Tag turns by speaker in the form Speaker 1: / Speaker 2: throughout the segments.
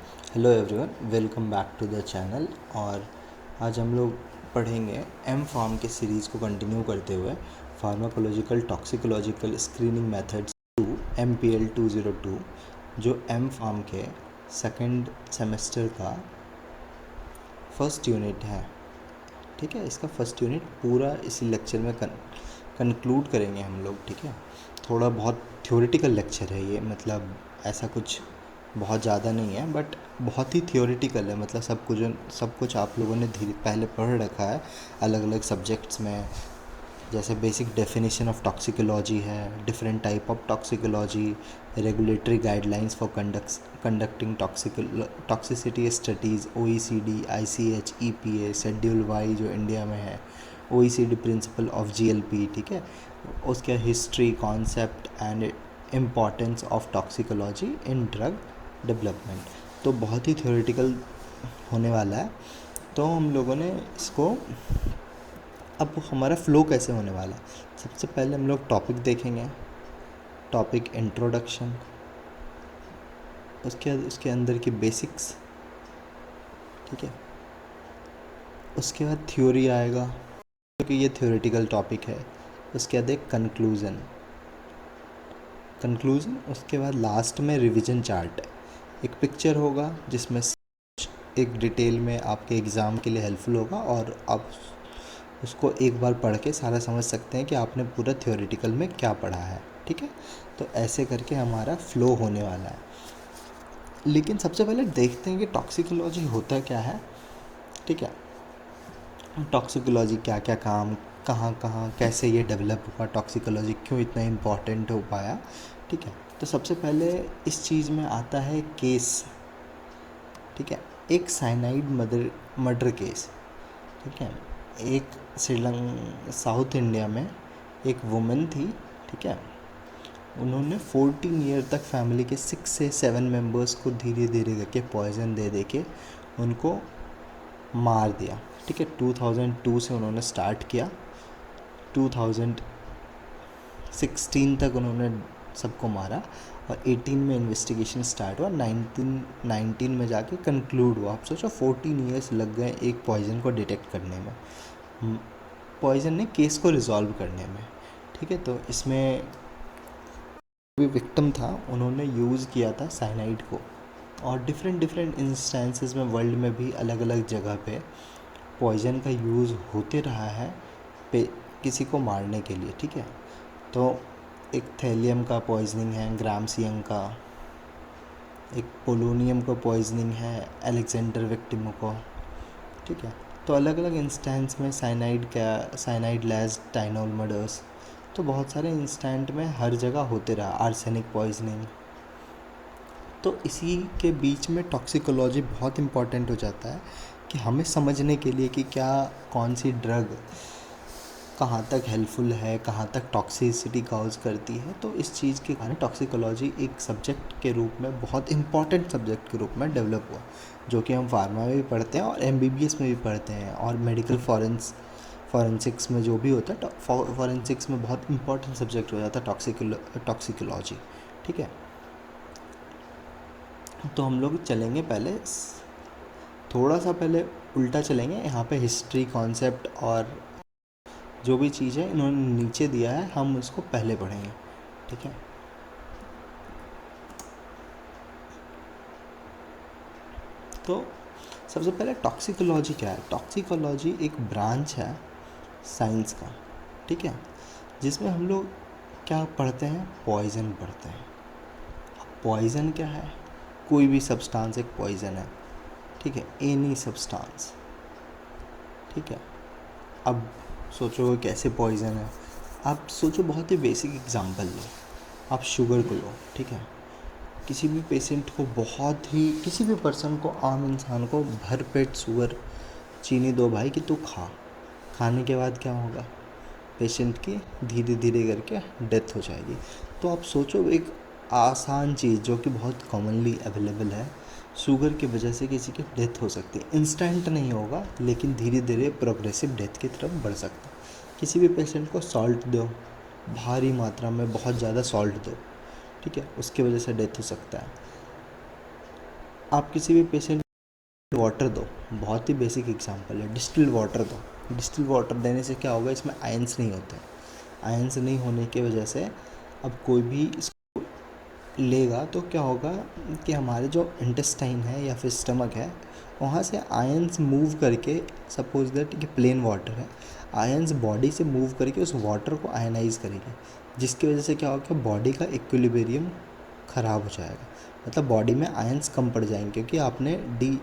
Speaker 1: Hello everyone, welcome back to the channel. और आज हम लोग पढ़ेंगे एम फार्म के सीरीज़ को कंटिन्यू करते हुए pharmacological toxicological screening methods 2 MPL 202 जो एम फार्म के सेकंड सेमेस्टर का फर्स्ट यूनिट है। ठीक है, इसका फर्स्ट यूनिट पूरा इसी लेक्चर में कंक्लूड करेंगे हम लोग। ठीक है, थोड़ा बहुत थ्योरेटिकल लेक्चर है ये, मतलब ऐसा कुछ बहुत ज़्यादा नहीं है, बट बहुत ही थियोरेटिकल है। मतलब सब कुछ आप लोगों ने धीरे पहले पढ़ रखा है अलग अलग सब्जेक्ट्स में। जैसे बेसिक डेफिनेशन ऑफ टॉक्सिकोलॉजी है, different type of toxicology, regulatory guidelines for conducting toxicity studies, OECD, ICH, EPA, schedule Y जो इंडिया में है, OECD प्रिंसिपल ऑफ GLP। ठीक है, उसके history, concept and importance of toxicology in drug development. तो बहुत ही theoretical होने वाला है। तो हम लोगों ने इसको, अब हमारा फ़्लो कैसे होने वाला है, सबसे पहले हम लोग टॉपिक देखेंगे, टॉपिक इंट्रोडक्शन, उसके अंदर की बेसिक्स। ठीक है, उसके बाद थ्योरी आएगा क्योंकि ये थ्योरेटिकल टॉपिक है। उसके बाद एक कंक्लूज़न, उसके बाद लास्ट में रिवीजन चार्ट, एक पिक्चर होगा जिसमें एक डिटेल में आपके एग्ज़ाम के लिए हेल्पफुल होगा और आप उसको एक बार पढ़ के सारा समझ सकते हैं कि आपने पूरा थ्योरेटिकल में क्या पढ़ा है। ठीक है, तो ऐसे करके हमारा फ़्लो होने वाला है। लेकिन सबसे पहले देखते हैं कि टॉक्सिकोलॉजी होता क्या है। ठीक है, टॉक्सिकोलॉजी क्या क्या काम, कहाँ कहाँ कैसे ये डेवलप हुआ, टॉक्सिकोलॉजी क्यों इतना इम्पॉर्टेंट हो पाया। ठीक है, तो सबसे पहले इस चीज़ में आता है केस। ठीक है, एक साइनाइड मर्डर केस। ठीक है, एक साउथ इंडिया में एक वुमन थी। ठीक है, उन्होंने 14 ईयर तक फैमिली के 6 से 7 मेंबर्स को धीरे धीरे करके पॉइजन दे के उनको मार दिया। ठीक है, 2002 से उन्होंने स्टार्ट किया, 2016 तक उन्होंने सबको मारा और 18 में इन्वेस्टिगेशन स्टार्ट हुआ, 19 में जाके कंक्लूड हुआ। आप सोचो 14 ईयर्स लग गए एक पॉइजन को डिटेक्ट करने में, पॉइजन ने केस को रिजॉल्व करने में। ठीक है, तो इसमें भी विक्टिम था, उन्होंने यूज़ किया था साइनाइड को, और डिफरेंट इंस्टेंसेस में वर्ल्ड में भी अलग अलग जगह पे पॉइजन का यूज़ होते रहा है किसी को मारने के लिए। ठीक है, तो एक थैलियम का पॉइजनिंग है, ग्रामसियम का, एक पोलोनियम का पॉइजनिंग है अलेक्जेंडर विक्टिम को। ठीक है, तो अलग अलग इंस्टेंस में साइनाइड लैज टाइनोल मर्डर्स, तो बहुत सारे इंस्टेंट में हर जगह होते रहा, आर्सेनिक पॉइजनिंग। तो इसी के बीच में टॉक्सिकोलॉजी बहुत इम्पॉर्टेंट हो जाता है कि हमें समझने के लिए कि क्या कौन सी ड्रग कहाँ तक हेल्पफुल है, कहाँ तक टॉक्सिसिटी काउज करती है। तो इस चीज़ के कारण टॉक्सिकोलॉजी एक सब्जेक्ट के रूप में, बहुत इंपॉर्टेंट सब्जेक्ट के रूप में डेवलप हुआ, जो कि हम फार्मा में भी पढ़ते हैं और MBBS में भी पढ़ते हैं, और मेडिकल फॉरेंसिक्स में जो भी होता है, फॉरेंसिक्स में बहुत इंपॉर्टेंट सब्जेक्ट हो जाता है टॉक्सिकोलॉजी। ठीक है, तो हम लोग चलेंगे पहले थोड़ा सा पहले उल्टा चलेंगे, यहाँ पे हिस्ट्री, कॉन्सेप्ट और जो भी चीज़ है इन्होंने नीचे दिया है, हम उसको पहले पढ़ेंगे। ठीक है, तो सबसे पहले टॉक्सिकोलॉजी क्या है। टॉक्सिकोलॉजी एक ब्रांच है साइंस का। ठीक है, जिसमें हम लोग क्या पढ़ते हैं, पॉइज़न पढ़ते हैं। पॉइज़न क्या है, कोई भी सब्सटेंस एक पॉइज़न है। ठीक है, एनी सब्सटेंस। ठीक है, अब सोचो कैसे पॉइज़न है। आप सोचो, बहुत ही बेसिक एग्जांपल लो, आप शुगर को लो। ठीक है, किसी भी पेशेंट को, किसी भी पर्सन को, आम इंसान को भर पेट शुगर चीनी दो भाई कि तू खाने के बाद क्या होगा, पेशेंट की धीरे धीरे करके डेथ हो जाएगी। तो आप सोचो, एक आसान चीज़ जो कि बहुत कॉमनली अवेलेबल है, शुगर की वजह से किसी की डेथ हो सकती है। इंस्टेंट नहीं होगा, लेकिन धीरे धीरे प्रोग्रेसिव डेथ की तरफ बढ़ सकता है। किसी भी पेशेंट को सॉल्ट दो, भारी मात्रा में बहुत ज़्यादा सॉल्ट दो, ठीक है, उसकी वजह से डेथ हो सकता है। आप किसी भी पेशेंट वाटर दो, बहुत ही बेसिक एग्जांपल है, डिस्टिल्ड वाटर दो। डिस्टिल्ड वाटर देने से क्या होगा, इसमें आयंस नहीं होते। आयंस नहीं होने की वजह से अब कोई भी इसको लेगा तो क्या होगा कि हमारे जो इंटेस्टाइन है या फिर स्टमक है, वहाँ से आयंस मूव करके, सपोज दैट ये प्लेन वाटर है, आयंस बॉडी से मूव करके उस वाटर को आयनाइज करेंगे, जिसकी वजह से क्या होगा, बॉडी का इक्विलिब्रियम ख़राब हो जाएगा। मतलब बॉडी में आयंस कम पड़ जाएंगे क्योंकि आपने डी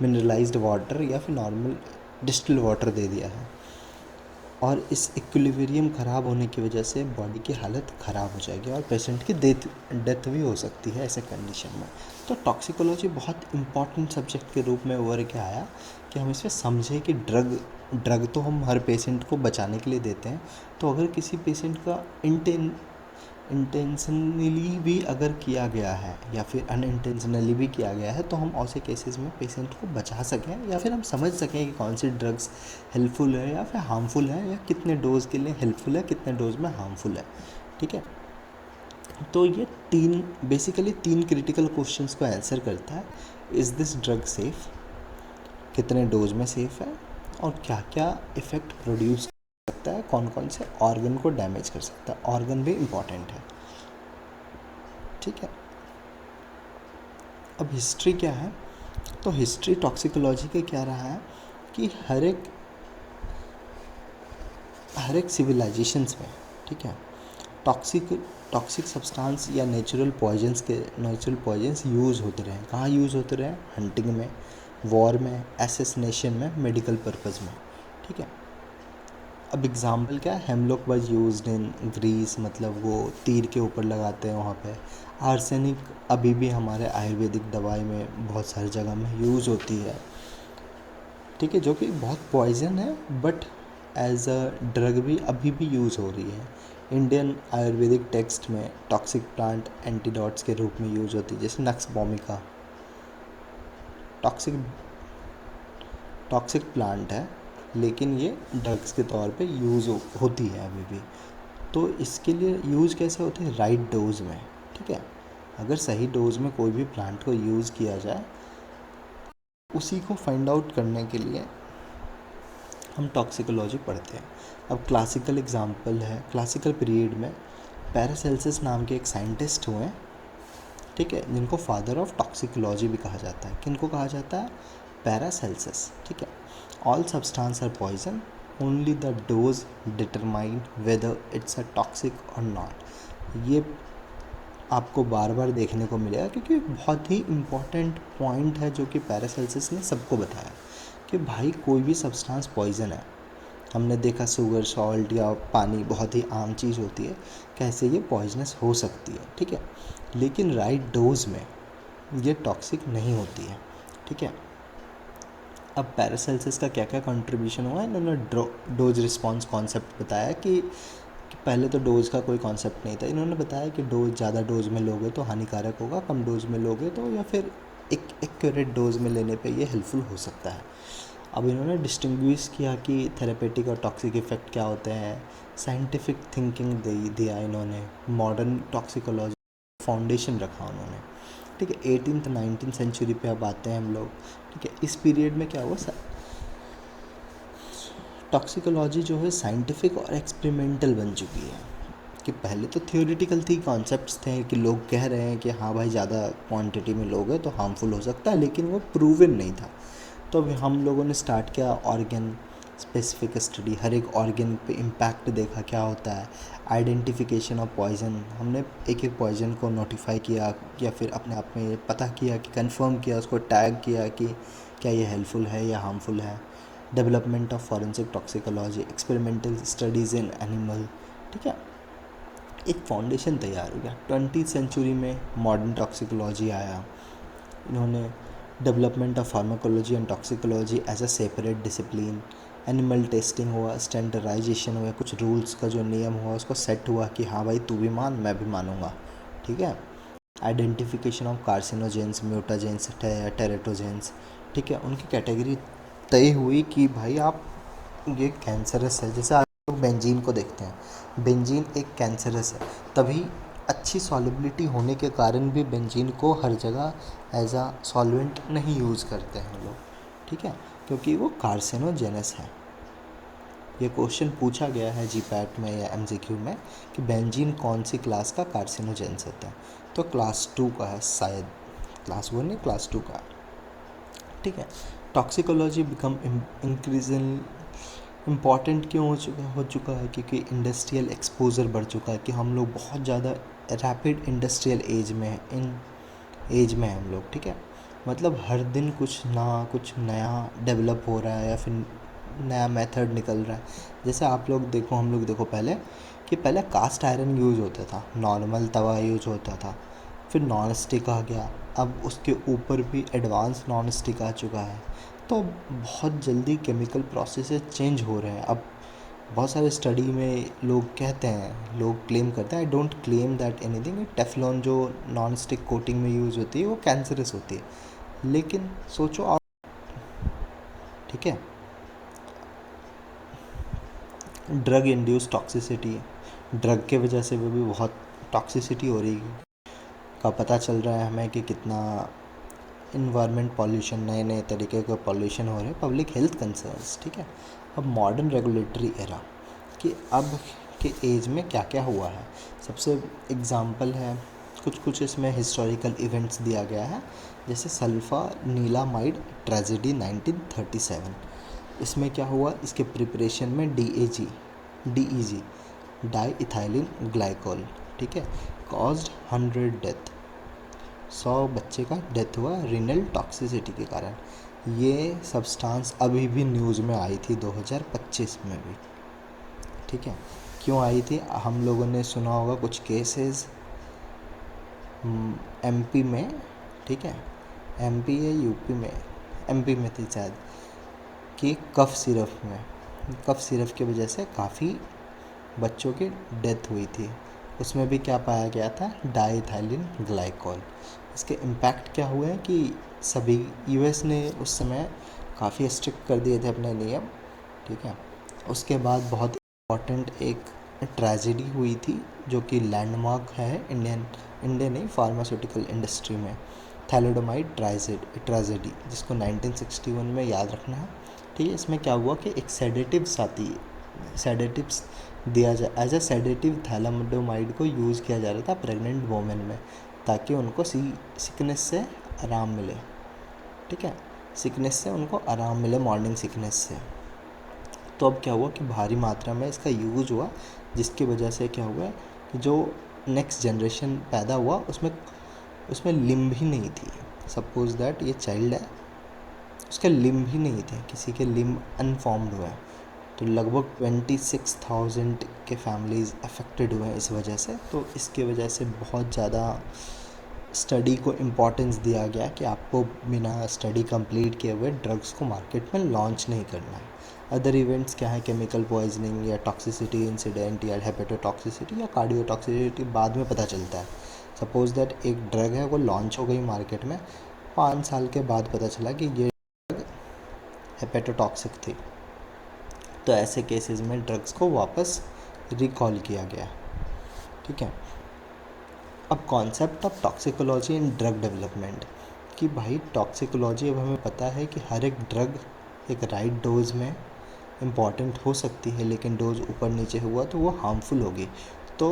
Speaker 1: मिनरलाइज्ड वाटर या फिर नॉर्मल डिस्टिल्ड वाटर दे दिया है, और इस इक्विलिब्रियम ख़राब होने की वजह से बॉडी की हालत ख़राब हो जाएगी और पेशेंट की डेथ भी हो सकती है ऐसे कंडीशन में। तो टॉक्सिकोलॉजी बहुत इंपॉर्टेंट सब्जेक्ट के रूप में उभर के आया कि हम इसमें समझें कि ड्रग तो हम हर पेशेंट को बचाने के लिए देते हैं, तो अगर किसी पेशेंट का इंटेंशनली भी अगर किया गया है या फिर अनइंटेंशनली भी किया गया है, तो हम ऐसे केसेस में पेशेंट को बचा सकें या फिर हम समझ सकें कि कौन सी ड्रग्स हेल्पफुल है या फिर हार्मफुल है, या कितने डोज के लिए हेल्पफुल है, कितने डोज में हार्मफुल है। ठीक है, तो ये बेसिकली तीन क्रिटिकल क्वेश्चंस को आंसर करता है। इज़ दिस ड्रग सेफ़, कितने डोज में सेफ़ है, और क्या क्या इफ़ेक्ट प्रोड्यूस कर सकता है, कौन कौन से ऑर्गन को डैमेज कर सकता है। ऑर्गन भी इम्पॉर्टेंट है। ठीक है, अब हिस्ट्री क्या है, तो हिस्ट्री टॉक्सिकोलॉजी का क्या रहा है कि हर एक सिविलाइजेशंस में, ठीक है, टॉक्सिक सब्सटेंस या नेचुरल पॉइजन्स यूज़ होते रहे। कहाँ यूज़ होते रहे? हंटिंग में, वॉर में, एसेसिनेशन में, मेडिकल पर्पज़ में। ठीक है, अब एग्ज़ाम्पल क्या है, hemlock was used in Greece, मतलब वो तीर के ऊपर लगाते हैं वहाँ पे। आर्सेनिक अभी भी हमारे आयुर्वेदिक दवाई में बहुत सारी जगह में यूज़ होती है। ठीक है, जो कि बहुत पॉइजन है, बट एज अ ड्रग भी अभी भी यूज़ हो रही है। इंडियन आयुर्वेदिक टेक्स्ट में टॉक्सिक प्लांट एंटीडोट्स के रूप में यूज़ होती है, जैसे नक्स भूमिका टॉक्सिक प्लांट है, लेकिन ये ड्रग्स के तौर पे यूज़ होती है अभी भी। तो इसके लिए यूज़ कैसे होती है? राइट डोज में। ठीक है, अगर सही डोज में कोई भी प्लांट को यूज़ किया जाए, उसी को फाइंड आउट करने के लिए हम टॉक्सिकोलॉजी पढ़ते हैं। अब क्लासिकल एग्जांपल है, क्लासिकल पीरियड में पैरासेल्सिस नाम के एक साइंटिस्ट हुए, ठीक है, जिनको फादर ऑफ टॉक्सिकोलॉजी भी कहा जाता है। किनको कहा जाता है? पैरासेल्सिस। ठीक है, all substance are poison, only the dose determine whether it's a toxic or not. ये आपको बार बार देखने को मिलेगा क्योंकि बहुत ही इम्पॉर्टेंट पॉइंट है जो कि पैरासेल्सिस ने सबको बताया कि भाई कोई भी सब्सटेंस पॉइजन है। हमने देखा शुगर, सॉल्ट या पानी बहुत ही आम चीज़ होती है, कैसे ये पॉइजनस हो सकती है। ठीक है, लेकिन राइट डोज में ये टॉक्सिक नहीं होती है। ठीक है, अब पैरासेल्सिस का क्या क्या कंट्रीब्यूशन हुआ है, इन्होंने डोज रिस्पॉन्स कॉन्सेप्ट बताया कि पहले तो डोज का कोई कॉन्सेप्ट नहीं था। इन्होंने बताया कि डोज ज़्यादा डोज में लोगे तो हानिकारक होगा, कम डोज में लोगे तो, या फिर एक एक्यूरेट डोज में लेने पे ये हेल्पफुल हो सकता है। अब इन्होंने डिस्टिंग्विश किया कि थेरेपेटिक और टॉक्सिक इफ़ेक्ट क्या होते हैं, साइंटिफिक थिंकिंग दिया इन्होंने, मॉडर्न टॉक्सिकोलॉजी फाउंडेशन रखा उन्होंने। ठीक है, 18th-19th सेंचुरी पे अब आते हैं हम लोग। ठीक है, इस पीरियड में क्या हुआ, टॉक्सिकोलॉजी जो है साइंटिफिक और एक्सपेरिमेंटल बन चुकी है। कि पहले तो थियोरेटिकल थी, कॉन्सेप्ट्स थे कि लोग कह रहे हैं कि हाँ भाई ज़्यादा क्वांटिटी में लोगे तो हार्मफुल हो सकता है, लेकिन वो प्रूवन नहीं था। तो अभी हम लोगों ने स्टार्ट किया ऑर्गन स्पेसिफिक स्टडी, हर एक ऑर्गन पे इम्पैक्ट देखा क्या होता है, आइडेंटिफिकेशन ऑफ पॉइजन, हमने एक एक पॉइजन को नोटिफाई किया या फिर अपने आप में पता किया कि कंफर्म किया, उसको टैग किया कि क्या ये हेल्पफुल है या हार्मफुल है। Development of forensic toxicology, experimental studies in animal. ठीक है, एक फाउंडेशन तैयार हो गया। 20th सेंचुरी में मॉडर्न टॉक्सिकोलॉजी आया, इन्होंने development of pharmacology and toxicology as a separate discipline, animal testing हुआ, स्टैंडर्डाइजेशन हुआ, कुछ रूल्स का जो नियम हुआ उसको सेट हुआ कि हाँ भाई तू भी मान मैं भी मानूंगा। ठीक है, आइडेंटिफिकेशन ऑफ कार्सिनोजेंस, म्यूटाजेंस, टेरेटोजेंस। ठीक है, उनकी कैटेगरी तय हुई कि भाई आप ये कैंसरस है। जैसे आप लोग बेंजीन को देखते हैं, बेंजीन एक कैंसरस है, तभी अच्छी सॉलिबिलिटी होने के कारण भी बेंजीन को हर जगह एज अ सॉल्वेंट नहीं यूज़ करते हैं लोग, ठीक है, क्योंकि वो कार्सिनोजेनस है। ये क्वेश्चन पूछा गया है जीपैट में या एमसीक्यू में कि बेंजीन कौन सी क्लास का कार्सिनोजेंस होता है, तो क्लास 2 का है शायद, क्लास 1 नहीं क्लास 2 का, ठीक है। टॉक्सिकोलॉजी बिकम इंक्रीजिंग इम्पॉर्टेंट क्यों हो चुका है, क्योंकि इंडस्ट्रियल एक्सपोजर बढ़ चुका है कि हम लोग बहुत ज़्यादा रैपिड इंडस्ट्रियल एज में हैं, इन एज में हम लोग, ठीक है। मतलब हर दिन कुछ नया डेवलप हो रहा है या फिर नया मेथड निकल रहा है। जैसे आप लोग देखो, हम लोग देखो पहले कास्ट आयरन यूज़ होता था, नॉर्मल तवा यूज़ होता था, फिर नॉन स्टिक आ गया, अब उसके ऊपर भी एडवांस नॉन स्टिक आ चुका है। तो बहुत जल्दी केमिकल प्रोसेसेस चेंज हो रहे हैं। अब बहुत सारे स्टडी में लोग क्लेम करते हैं, I don't claim that anything, Teflon जो नॉन स्टिक कोटिंग में यूज़ होती है वो कैंसरस होती है, लेकिन सोचो आप, ठीक है, ड्रग इंड्यूस टॉक्सिसिटी, ड्रग के वजह से भी बहुत टॉक्सिसिटी हो रही है का पता चल रहा है हमें कि कितना इन्वायरमेंट पॉल्यूशन, नए नए तरीके के पॉल्यूशन हो रहे हैं, पब्लिक हेल्थ कंसर्न्स, ठीक है। अब मॉडर्न रेगुलेटरी एरा कि अब के एज में क्या क्या हुआ है, सबसे एग्ज़ाम्पल है, कुछ इसमें हिस्टोरिकल इवेंट्स दिया गया है, जैसे सल्फा नीलामाइड ट्रेजेडी 1937। इसमें क्या हुआ, इसके प्रिपरेशन में DEG डाई इथाइलिन ग्लाइकोल, ठीक है, कॉज्ड 100 डेथ, 100 बच्चे का डेथ हुआ रीनल टॉक्सिसिटी के कारण। ये सब्सटेंस अभी भी न्यूज़ में आई थी 2025 में भी, ठीक है। क्यों आई थी, हम लोगों ने सुना होगा कुछ केसेस MP में, ठीक है, MP या यूपी में, MP में थी शायद, कि कफ सिरप की वजह से काफ़ी बच्चों की डेथ हुई थी। उसमें भी क्या पाया गया था, डाईइथाइलिन ग्लाइकोल। इसके इम्पैक्ट क्या हुए हैं कि सभी US ने उस समय काफ़ी स्ट्रिक्ट कर दिए थे अपने नियम, ठीक है। उसके बाद बहुत इम्पॉर्टेंट एक ट्रेजेडी हुई थी जो कि लैंडमार्क है इंडियन नहीं फार्मास्यूटिकल इंडस्ट्री में, थैलिडोमाइड ट्रेजेडी, जिसको 1961 में याद रखना है, ठीक है। इसमें क्या हुआ कि एक सेडेटिव्स दिया जा एज अ सेडेटिव थैलिडोमाइड को यूज़ किया जा रहा था प्रेग्नेंट वोमेन में, ताकि उनको सिकनेस से आराम मिले, ठीक है, सिकनेस से उनको आराम मिले, मॉर्निंग सिकनेस से। तो अब क्या हुआ कि भारी मात्रा में इसका यूज़ हुआ, जिसकी वजह से क्या हुआ कि जो नेक्स्ट जनरेशन पैदा हुआ उसमें लिम्ब ही नहीं थी। सपोज दैट ये चाइल्ड है, उसके लिम्ब ही नहीं थे, किसी के लिम्ब अनफॉर्म्ड हुए हैं, तो लगभग 26,000 के फैमिलीज़ अफेक्टेड हुए हैं इस वजह से। तो इसके वजह से बहुत ज़्यादा स्टडी को इम्पोर्टेंस दिया गया कि आपको बिना स्टडी कंप्लीट किए हुए ड्रग्स को मार्केट में लॉन्च नहीं करना है। अदर इवेंट्स क्या है, केमिकल पॉइजनिंग या टॉक्सिसिटी इंसिडेंट या हेपेटोटॉक्सिसिटी या कार्डियोटॉक्सिसिटी बाद में पता चलता है। सपोज दैट एक ड्रग है, वो लॉन्च हो गई मार्केट में, 5 साल के बाद पता चला कि ये ड्रग हेपेटोटॉक्सिक थी, तो ऐसे केसेस में ड्रग्स को वापस रिकॉल किया गया, ठीक है। अब concept of toxicology in drug development, कि भाई टॉक्सिकोलॉजी, अब हमें पता है कि हर एक ड्रग एक राइट डोज में इम्पॉर्टेंट हो सकती है, लेकिन डोज ऊपर नीचे हुआ तो वो हार्मफुल होगी। तो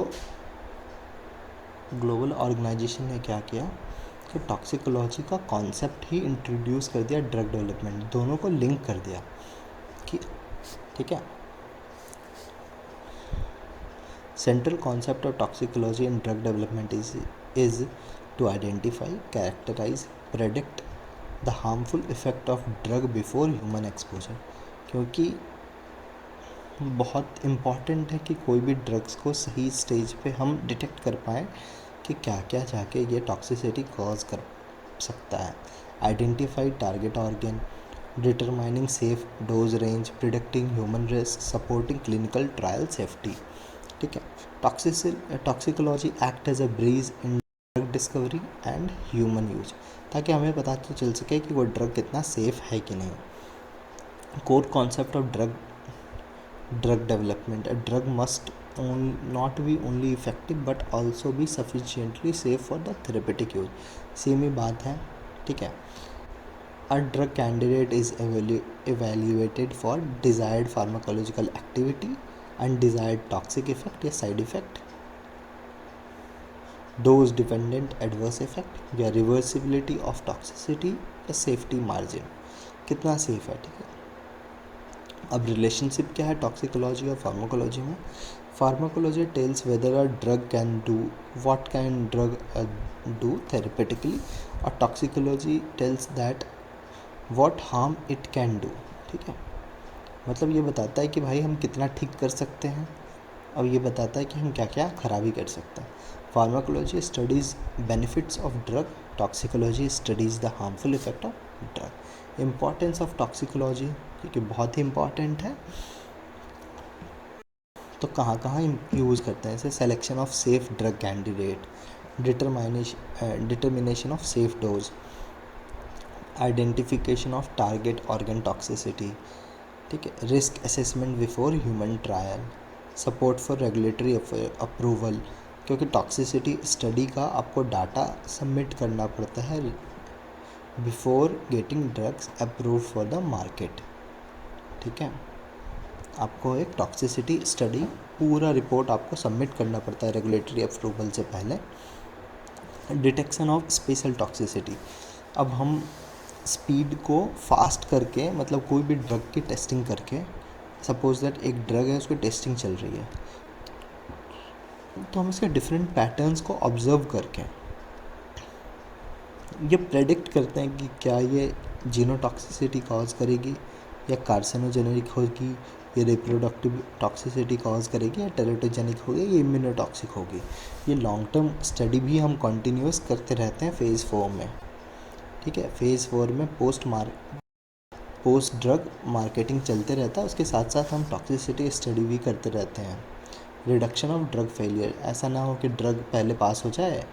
Speaker 1: ग्लोबल ऑर्गेनाइजेशन ने क्या किया कि टॉक्सिकोलॉजी का कॉन्सेप्ट ही इंट्रोड्यूस कर दिया ड्रग डेवलपमेंट, दोनों को लिंक कर दिया कि, ठीक है। Central concept of toxicology in drug development is to identify, characterize, predict the harmful effect of drug before human exposure, क्योंकि बहुत इम्पॉर्टेंट है कि कोई भी ड्रग्स को सही स्टेज पे हम डिटेक्ट कर पाएँ कि क्या क्या जाके ये टॉक्सिसिटी कॉज कर सकता है। Identify target organ, determining safe dose range, predicting human risk, supporting clinical trial safety, ठीक है। Toxicology act as a bridge in drug discovery and human use, ताकि हमें पता तो चल सके कि वो ड्रग कितना सेफ है कि नहीं। Core concept of drug development, a drug must not be only effective but also be sufficiently safe for the therapeutic use. Same ही बात है, ठीक है। A drug candidate is evaluated for desired pharmacological activity, undesired toxic effect या side effect, dose dependent adverse effect या reversibility of toxicity या safety margin, कितना safe है, ठीक है। अब रिलेशनशिप क्या है टॉक्सिकोलॉजी और फार्माकोलॉजी में? Pharmacology tells whether a drug can do what can drug do therapeutically, और toxicology tells that what harm it can do, ठीक है। मतलब ये बताता है कि भाई हम कितना ठीक कर सकते हैं, और ये बताता है कि हम क्या क्या खराबी कर सकते हैं। Pharmacology studies benefits of drug, toxicology studies the harmful effect of drug. Importance of toxicology, क्योंकि बहुत ही इम्पॉर्टेंट है, तो कहाँ कहाँ यूज़ करते हैं? जैसे selection of safe drug candidate, determination of safe dose, identification of target organ toxicity, ठीक है, risk assessment before human trial, support for regulatory approval, क्योंकि टॉक्सिसिटी स्टडी का आपको डाटा सबमिट करना पड़ता है before getting drugs approve for the market, ठीक है। आपको एक टॉक्सिसिटी स्टडी पूरा रिपोर्ट आपको सबमिट करना पड़ता है रेगुलेटरी अप्रूवल से पहले। डिटेक्शन ऑफ स्पेशल टॉक्सिसिटी, अब हम स्पीड को फास्ट करके, मतलब कोई भी ड्रग की टेस्टिंग करके, सपोज दैट एक ड्रग है उसकी टेस्टिंग चल रही है, तो हम इसके डिफरेंट पैटर्न्स को ऑब्जर्व करके ये प्रेडिक्ट करते हैं कि क्या ये जीनोटॉक्सिसिटी कॉज करेगी या कार्सिनोजेनिक होगी, ये रिप्रोडक्टिव टॉक्सिसिटी कॉज करेगी या टेरेटोजेनिक होगी, ये इम्यूनोटॉक्सिक होगी। ये लॉन्ग टर्म स्टडी भी हम कंटिन्यूस करते रहते हैं फेज़ 4 में, ठीक है। फेज़ 4 में पोस्ट ड्रग मार्केटिंग चलते रहता है, उसके साथ साथ हम टॉक्सिसिटी स्टडी भी करते रहते हैं। रिडक्शन ऑफ ड्रग फेलियर, ऐसा ना हो कि ड्रग पहले पास हो जाए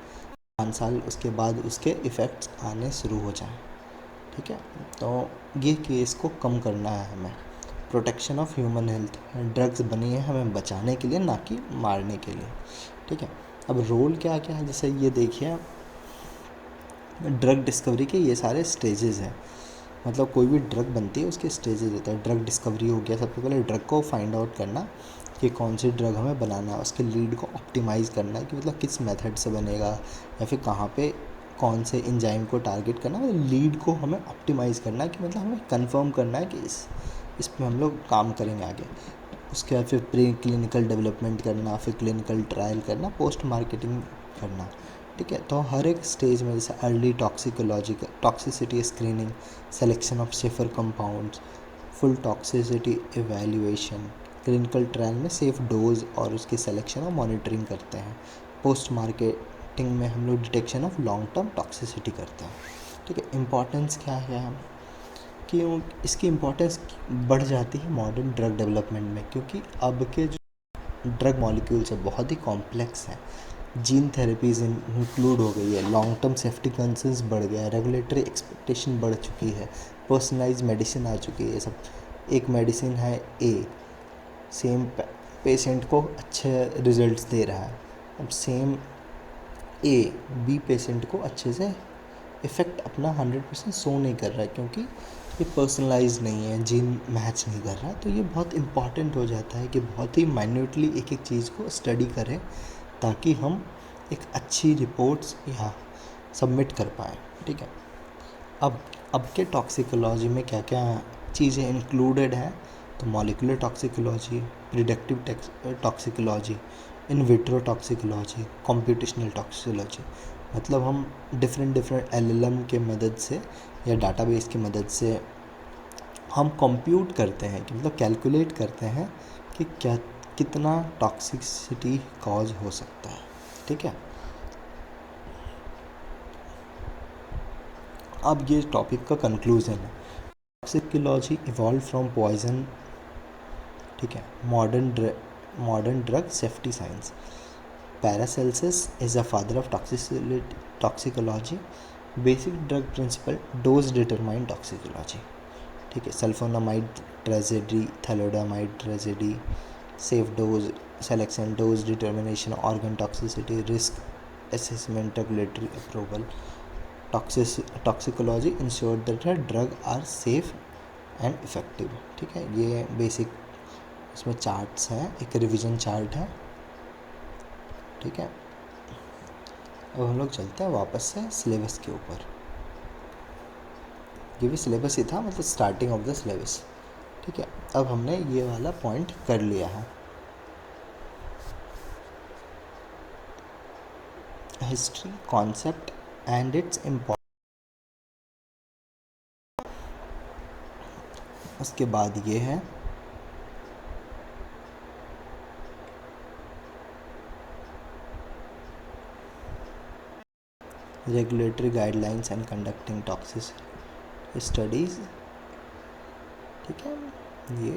Speaker 1: 5 साल उसके बाद उसके इफ़ेक्ट्स आने शुरू हो जाएं, ठीक है। तो ये केस को कम करना है हमें। Protection of human health, drugs बनी है हमें बचाने के लिए, ना कि मारने के लिए, ठीक है। अब रोल क्या क्या है, जैसे ये देखिए ड्रग डिस्कवरी के ये सारे स्टेजेस हैं, मतलब कोई भी ड्रग बनती है उसके स्टेजेस होते हैं। ड्रग डिस्कवरी हो गया, सबसे पहले ड्रग को फाइंड आउट करना कि कौन सी ड्रग हमें बनाना है, उसके लीड को ऑप्टिमाइज़ करना है कि मतलब किस मेथड से बनेगा, या फिर कहाँ पे कौन से एंजाइम को टारगेट करना है, मतलब लीड को हमें ऑप्टिमाइज़ करना है कि मतलब हमें कंफर्म करना है कि इस पे हम लोग काम करेंगे आगे। उसके बाद फिर प्री क्लिनिकल डेवलपमेंट करना, फिर क्लिनिकल ट्रायल करना, पोस्ट मार्केटिंग करना, ठीक है। तो हर एक स्टेज में जैसे early toxicity screening, selection of safer compounds, full toxicity evaluation, clinical trial में सेफ डोज और उसकी सिलेक्शन और मॉनिटरिंग करते हैं। पोस्ट मार्केटिंग में हम लोग detection of long term toxicity करते हैं, ठीक है। इम्पॉर्टेंस क्या है कि इसकी इम्पॉर्टेंस बढ़ जाती है मॉडर्न ड्रग डेवलपमेंट में, क्योंकि अब के जो ड्रग मॉलिक्यूल्स है बहुत ही कॉम्प्लेक्स हैं। जीन थेरेपीज इंक्लूड हो गई है, लॉन्ग टर्म सेफ्टी कंसर्न्स बढ़ गया है, रेगुलेटरी एक्सपेक्टेशन बढ़ चुकी है, पर्सनलाइज मेडिसिन आ चुकी है। सब एक मेडिसिन है ए, सेम पेशेंट को अच्छे रिजल्ट्स दे रहा है, अब सेम ए बी पेशेंट को अच्छे से इफ़ेक्ट अपना 100% शो नहीं कर रहा है, क्योंकि ये पर्सनलाइज नहीं है, जीन मैच नहीं कर रहा। तो ये बहुत इम्पॉर्टेंट हो जाता है कि बहुत ही माइन्यूटली एक एक चीज़ को स्टडी करें, ताकि हम एक अच्छी रिपोर्ट्स या सबमिट कर पाएँ, ठीक है। अब के टॉक्सिकोलॉजी में क्या क्या चीज़ें इंक्लूडेड हैं, तो molecular toxicology, predictive toxicology, in vitro toxicology, computational toxicology, मतलब हम डिफरेंट एलएलएम के मदद से या डाटाबेस की मदद से हम कंप्यूट करते हैं कि मतलब कैलकुलेट करते हैं कि क्या कितना टॉक्सिसिटी कॉज हो सकता है, ठीक है। अब ये टॉपिक का कंक्लूजन है। टॉक्सिकोलॉजी इवॉल्व फ्रॉम पॉइजन, ठीक है, modern drug safety science. Paracelsus is a father of toxicology. Basic drug principle, dose determine toxicology, ठीक है। Sulfonamide tragedy, thalidomide tragedy, safe dose selection, dose determination, organ toxicity, risk assessment, regulatory approval. Toxicology ensure that the drug are safe and effective. ठीक है, ये basic इसमें charts हैं, एक revision chart है. ठीक है, अब हम लोग चलते हैं वापस से सिलेबस के ऊपर. ये भी सिलेबस ही था, मतलब स्टार्टिंग ऑफ द सिलेबस. ठीक है, अब हमने ये वाला पॉइंट कर लिया है. History, concept and its importance. उसके बाद ये है regulatory guidelines and conducting toxic studies. ठीक है, ये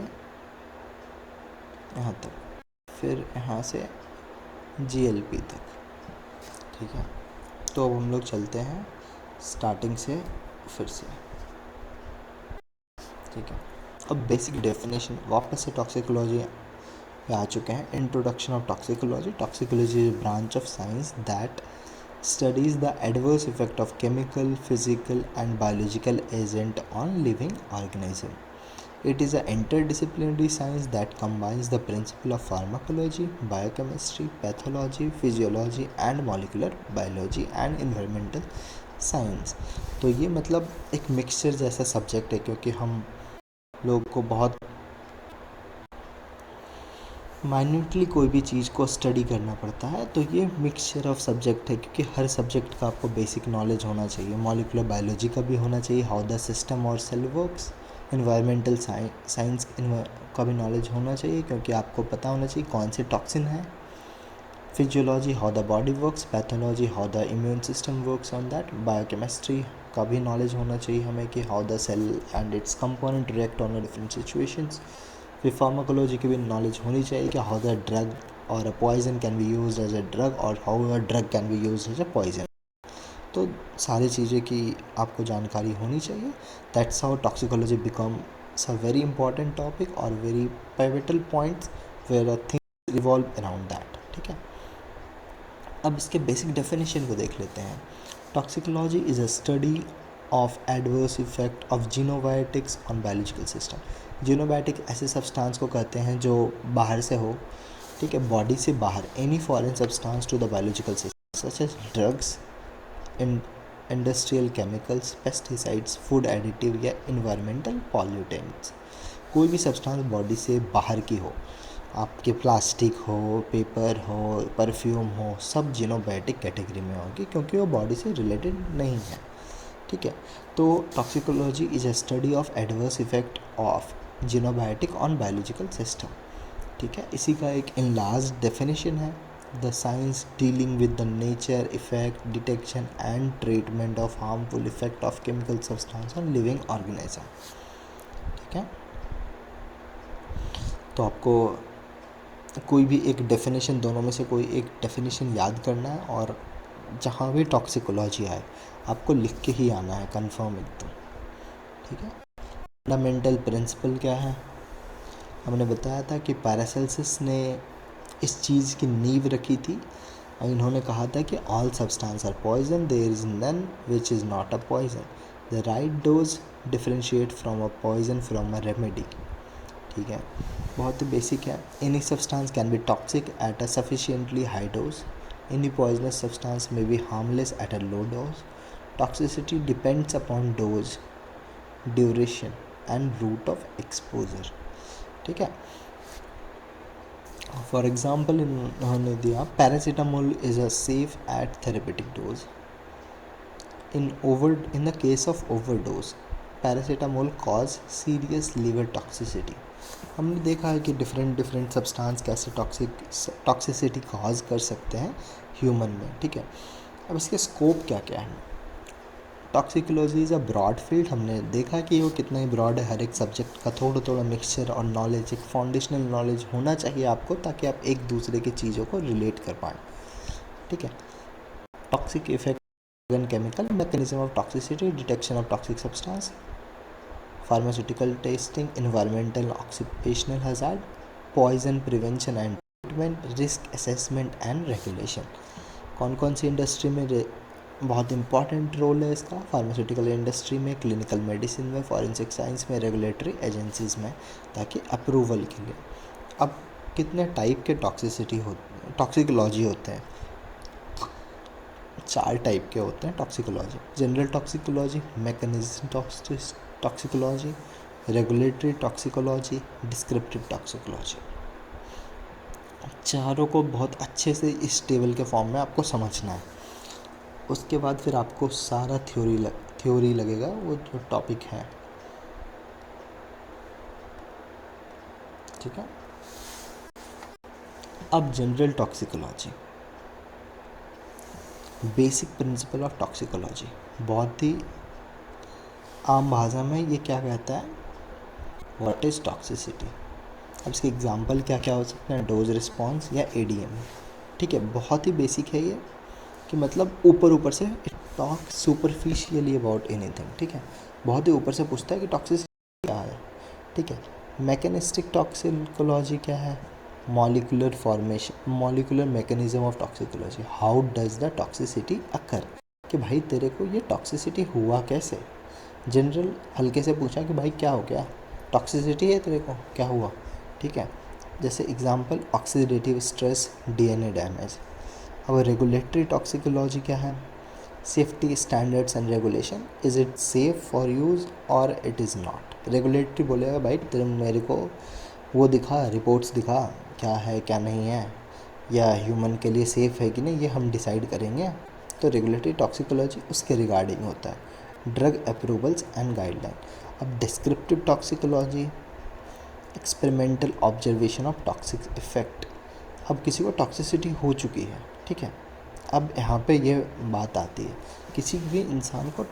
Speaker 1: यहाँ तक, फिर यहाँ से GLP तक. ठीक है, तो अब हम लोग चलते हैं स्टार्टिंग से फिर से. ठीक है, अब बेसिक डेफिनेशन वापस से टॉक्सिकोलॉजी पे आ चुके हैं. Introduction of toxicology. Toxicology is a branch of science that studies the adverse effect of chemical, physical and biological agent on living organism. It is an interdisciplinary science that combines the principle of pharmacology, biochemistry, pathology, physiology and molecular biology and environmental science. तो ये मतलब एक mixture जैसा subject है, क्योंकि हम लोग को बहुत माइन्यूटली कोई भी चीज़ को स्टडी करना पड़ता है. तो ये मिक्सचर ऑफ सब्जेक्ट है, क्योंकि हर सब्जेक्ट का आपको बेसिक नॉलेज होना चाहिए. मॉलिकुलर बायोलॉजी का भी होना चाहिए, हाउ द सिस्टम और सेल वर्क्स. इन्वायरमेंटल साइंस का भी नॉलेज होना चाहिए, क्योंकि आपको पता होना चाहिए कौन से टॉक्सिन है. Physiology, how the body works. Pathology, how the immune system works on that. Biochemistry का भी नॉलेज होना चाहिए हमें कि how the cell and its component react on different situations. फिर फार्माकोलॉजी की भी नॉलेज होनी चाहिए कि हाउ द ड्रग और a poison can be used as a drug और how a drug can be used as a poison. तो सारी चीज़ें की आपको जानकारी होनी चाहिए. That's how toxicology becomes a very important topic और very pivotal points where a thing revolve around that. ठीक है, अब इसके बेसिक डेफिनेशन को देख लेते हैं. Toxicology is a study of adverse effect of xenobiotics on biological system. Xenobiotic ऐसे सब्सटेंस को कहते हैं जो बाहर से हो. ठीक है, बॉडी से बाहर, any foreign substance to the biological system such as drugs, industrial chemicals, pesticides, food additive या इन्वायरमेंटल पॉल्यूटेंट्स. कोई भी सब्सटेंस बॉडी से बाहर की हो, आपके प्लास्टिक हो, पेपर हो, परफ्यूम हो, सब जीनोबायोटिक कैटेगरी में होगी, क्योंकि वो बॉडी से रिलेटेड नहीं है. ठीक है, तो toxicology is a study of adverse effect of xenobiotic on biological system. ठीक है, इसी का एक इनलार्ज डेफिनेशन है. The science dealing with the nature, effect, detection and treatment of harmful effect of chemical substance on living organism. ठीक है, तो आपको कोई भी एक डेफिनेशन, दोनों में से कोई एक डेफिनेशन याद करना है, और जहाँ भी टॉक्सिकोलॉजी आए आपको लिख के ही आना है, कंफर्म एकदम. ठीक है, फंडामेंटल प्रिंसिपल क्या है. हमने बताया था कि पैरासेल्सिस ने इस चीज़ की नींव रखी थी, और इन्होंने कहा था कि all substance are poison, there is none which is not a poison. The right dose differentiate from a poison from a remedy. ठीक है, बहुत ही बेसिक है. Any substance can be toxic at a sufficiently high dose. Any poisonous substance may be harmless at a low dose. Toxicity depends upon dose, duration and route of exposure. ठीक है, for example इन्होंने दिया paracetamol is a safe at therapeutic dose. in the case of overdose, paracetamol cause serious liver toxicity. हमने देखा है कि different substance कैसे toxicity cause कर सकते हैं ह्यूमन में. ठीक है, अब इसके स्कोप क्या क्या है. Toxicology is a broad field. हमने देखा कि वो कितना ही ब्रॉड है. हर एक सब्जेक्ट का थोड़ा थोड़ा मिक्सचर और नॉलेज, एक फाउंडेशनल नॉलेज होना चाहिए आपको, ताकि आप एक दूसरे की चीज़ों को रिलेट कर पाएँ. ठीक है, toxic effect on chemical, mechanism of toxicity, detection of toxic substance, pharmaceutical testing, environmental occupational hazard, poison prevention and treatment, risk assessment and regulation. कौन कौन सी इंडस्ट्री में बहुत इंपॉर्टेंट रोल है इसका? फार्मास्यूटिकल इंडस्ट्री में, क्लिनिकल मेडिसिन में, forensic science में, regulatory agencies में, ताकि अप्रूवल के लिए। अब कितने टाइप के टॉक्सिकोलॉजी होते हैं? 4 टाइप के होते हैं toxicology. General toxicology, mechanism toxicology, regulatory toxicology, descriptive toxicology. चारों को बहुत अच्छे से इस टेबल के फॉर्म में आपको समझना है। उसके बाद फिर आपको सारा थ्योरी लगेगा वो जो टॉपिक है, ठीक है। अब general toxicology, basic principle of toxicology. बहुत ही आम भाषा में ये क्या कहता है? What is toxicity. अब इसके एग्जांपल क्या क्या हो सकते हैं? डोज रिस्पॉन्स या एडीएम, ठीक है। बहुत ही बेसिक है ये, कि मतलब ऊपर से टॉक सुपरफिशियली अबाउट एनीथिंग, ठीक है। बहुत ही ऊपर से पूछता है कि टॉक्सिसिटी क्या है, ठीक है। मैकेनिस्टिक टॉक्सिकोलॉजी क्या है? Molecular mechanism of toxicology, how does the toxicity occur, कि भाई तेरे को ये टॉक्सिसिटी हुआ कैसे। जनरल हल्के से पूछा कि भाई क्या हो गया, टॉक्सिसिटी है तेरे को, क्या हुआ, ठीक है। जैसे example oxidative stress, DNA damage. अब रेगुलेटरी टॉक्सिकोलॉजी क्या है? Safety standards and regulation, is it safe for use और इट इज़ नॉट। रेगुलेटरी बोलेगा भाई तेरे मेरे को वो दिखा, रिपोर्ट्स दिखा, क्या है क्या नहीं है, या ह्यूमन के लिए सेफ़ है कि नहीं, ये हम डिसाइड करेंगे। तो रेगुलेटरी टॉक्सिकोलॉजी उसके रिगार्डिंग होता है। Drug approvals and guideline. अब descriptive toxicology, experimental observation of toxic effect. अब किसी को टॉक्सिसिटी हो चुकी है, ठीक है। अब यहाँ पे ये बात आती है, किसी भी इंसान को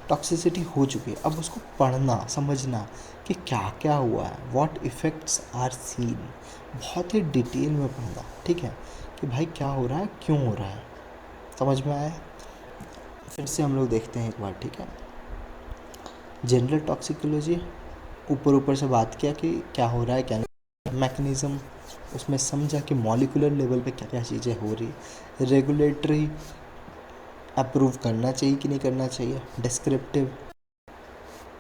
Speaker 1: टॉक्सिसिटी हो चुकी है, अब उसको पढ़ना समझना कि क्या क्या हुआ है, व्हाट इफ़ेक्ट्स आर सीन, बहुत ही डिटेल में पढ़ना, ठीक है, कि भाई क्या हो रहा है, क्यों हो रहा है। समझ में आया? फिर से हम लोग देखते हैं एक बार, ठीक है। जनरल टॉक्सिकोलॉजी, ऊपर से बात किया कि क्या हो रहा है क्या नहीं, मैकेनिज़्म उसमें समझा कि मॉलिक्यूलर लेवल पे क्या क्या चीज़ें हो रही है। रेगुलेटरी, अप्रूव करना चाहिए कि नहीं करना चाहिए। डिस्क्रिप्टिव,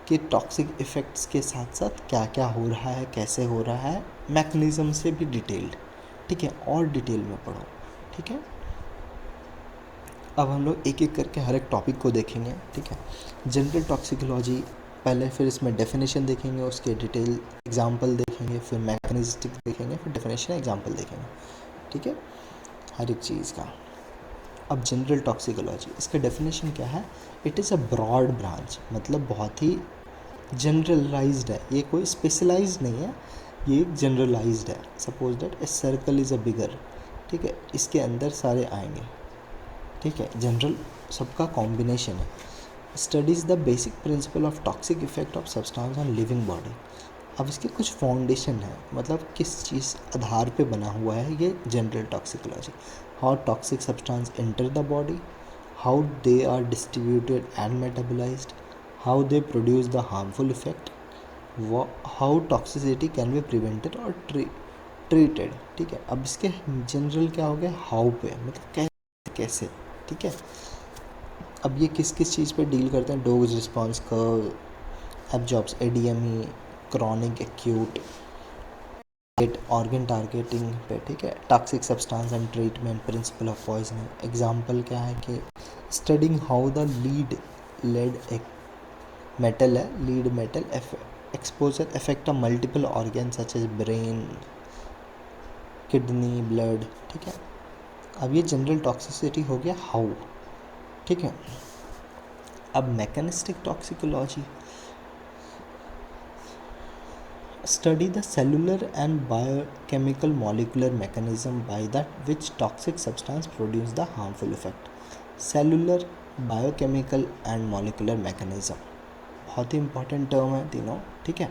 Speaker 1: कि टॉक्सिक इफ़ेक्ट्स के साथ साथ क्या क्या हो रहा है, कैसे हो रहा है। मैकेनिज़्म से भी डिटेल्ड, ठीक है, और डिटेल में पढ़ो, ठीक है। अब हम लोग एक एक करके हर एक टॉपिक को देखेंगे, ठीक है। जनरल टॉक्सिकोलॉजी पहले, फिर इसमें डेफिनेशन देखेंगे, उसके डिटेल एग्जांपल देखेंगे, फिर मैकेनिस्टिक देखेंगे, फिर डेफिनेशन एग्जांपल देखेंगे, ठीक है, हर एक चीज़ का। अब जनरल टॉक्सिकोलॉजी, इसका डेफिनेशन क्या है? It is a broad branch, मतलब बहुत ही जनरलाइज्ड है, ये कोई स्पेशलाइज्ड नहीं है, ये एक जनरलाइज्ड है। Suppose that a circle is a bigger, ठीक है, इसके अंदर सारे आएंगे, ठीक है। जनरल सबका कॉम्बिनेशन है। Studies the basic principle of toxic effect of substance on living body. अब इसके कुछ फाउंडेशन है, मतलब किस चीज़ आधार पे बना हुआ है ये general toxicology. How toxic substance enter the body, how they are distributed and metabolised, how they produce the harmful effect, how toxicity can be prevented or treated, ठीक है। अब इसके जनरल क्या हो गया, हाउ पे, मतलब कैसे, ठीक है। अब ये किस किस चीज़ पे डील करते हैं? Dose response curve, absorbs, ADME, chronic acute, organ targeting पे, ठीक है। Toxic substance and treatment, principle of poisoning. Example क्या है कि स्टडिंग हाउ द लेड एक मेटल है, lead metal exposure affect a multiple organ such as brain, kidney, blood, ठीक है। अब ये जनरल टॉक्सिसिटी हो गया हाउ, ठीक है। अब mechanistic toxicology, study the cellular and biochemical molecular mechanism by that which toxic substance produce the harmful effect. Cellular, biochemical and molecular mechanism, बहुत ही इंपॉर्टेंट टर्म है तीनों, ठीक है।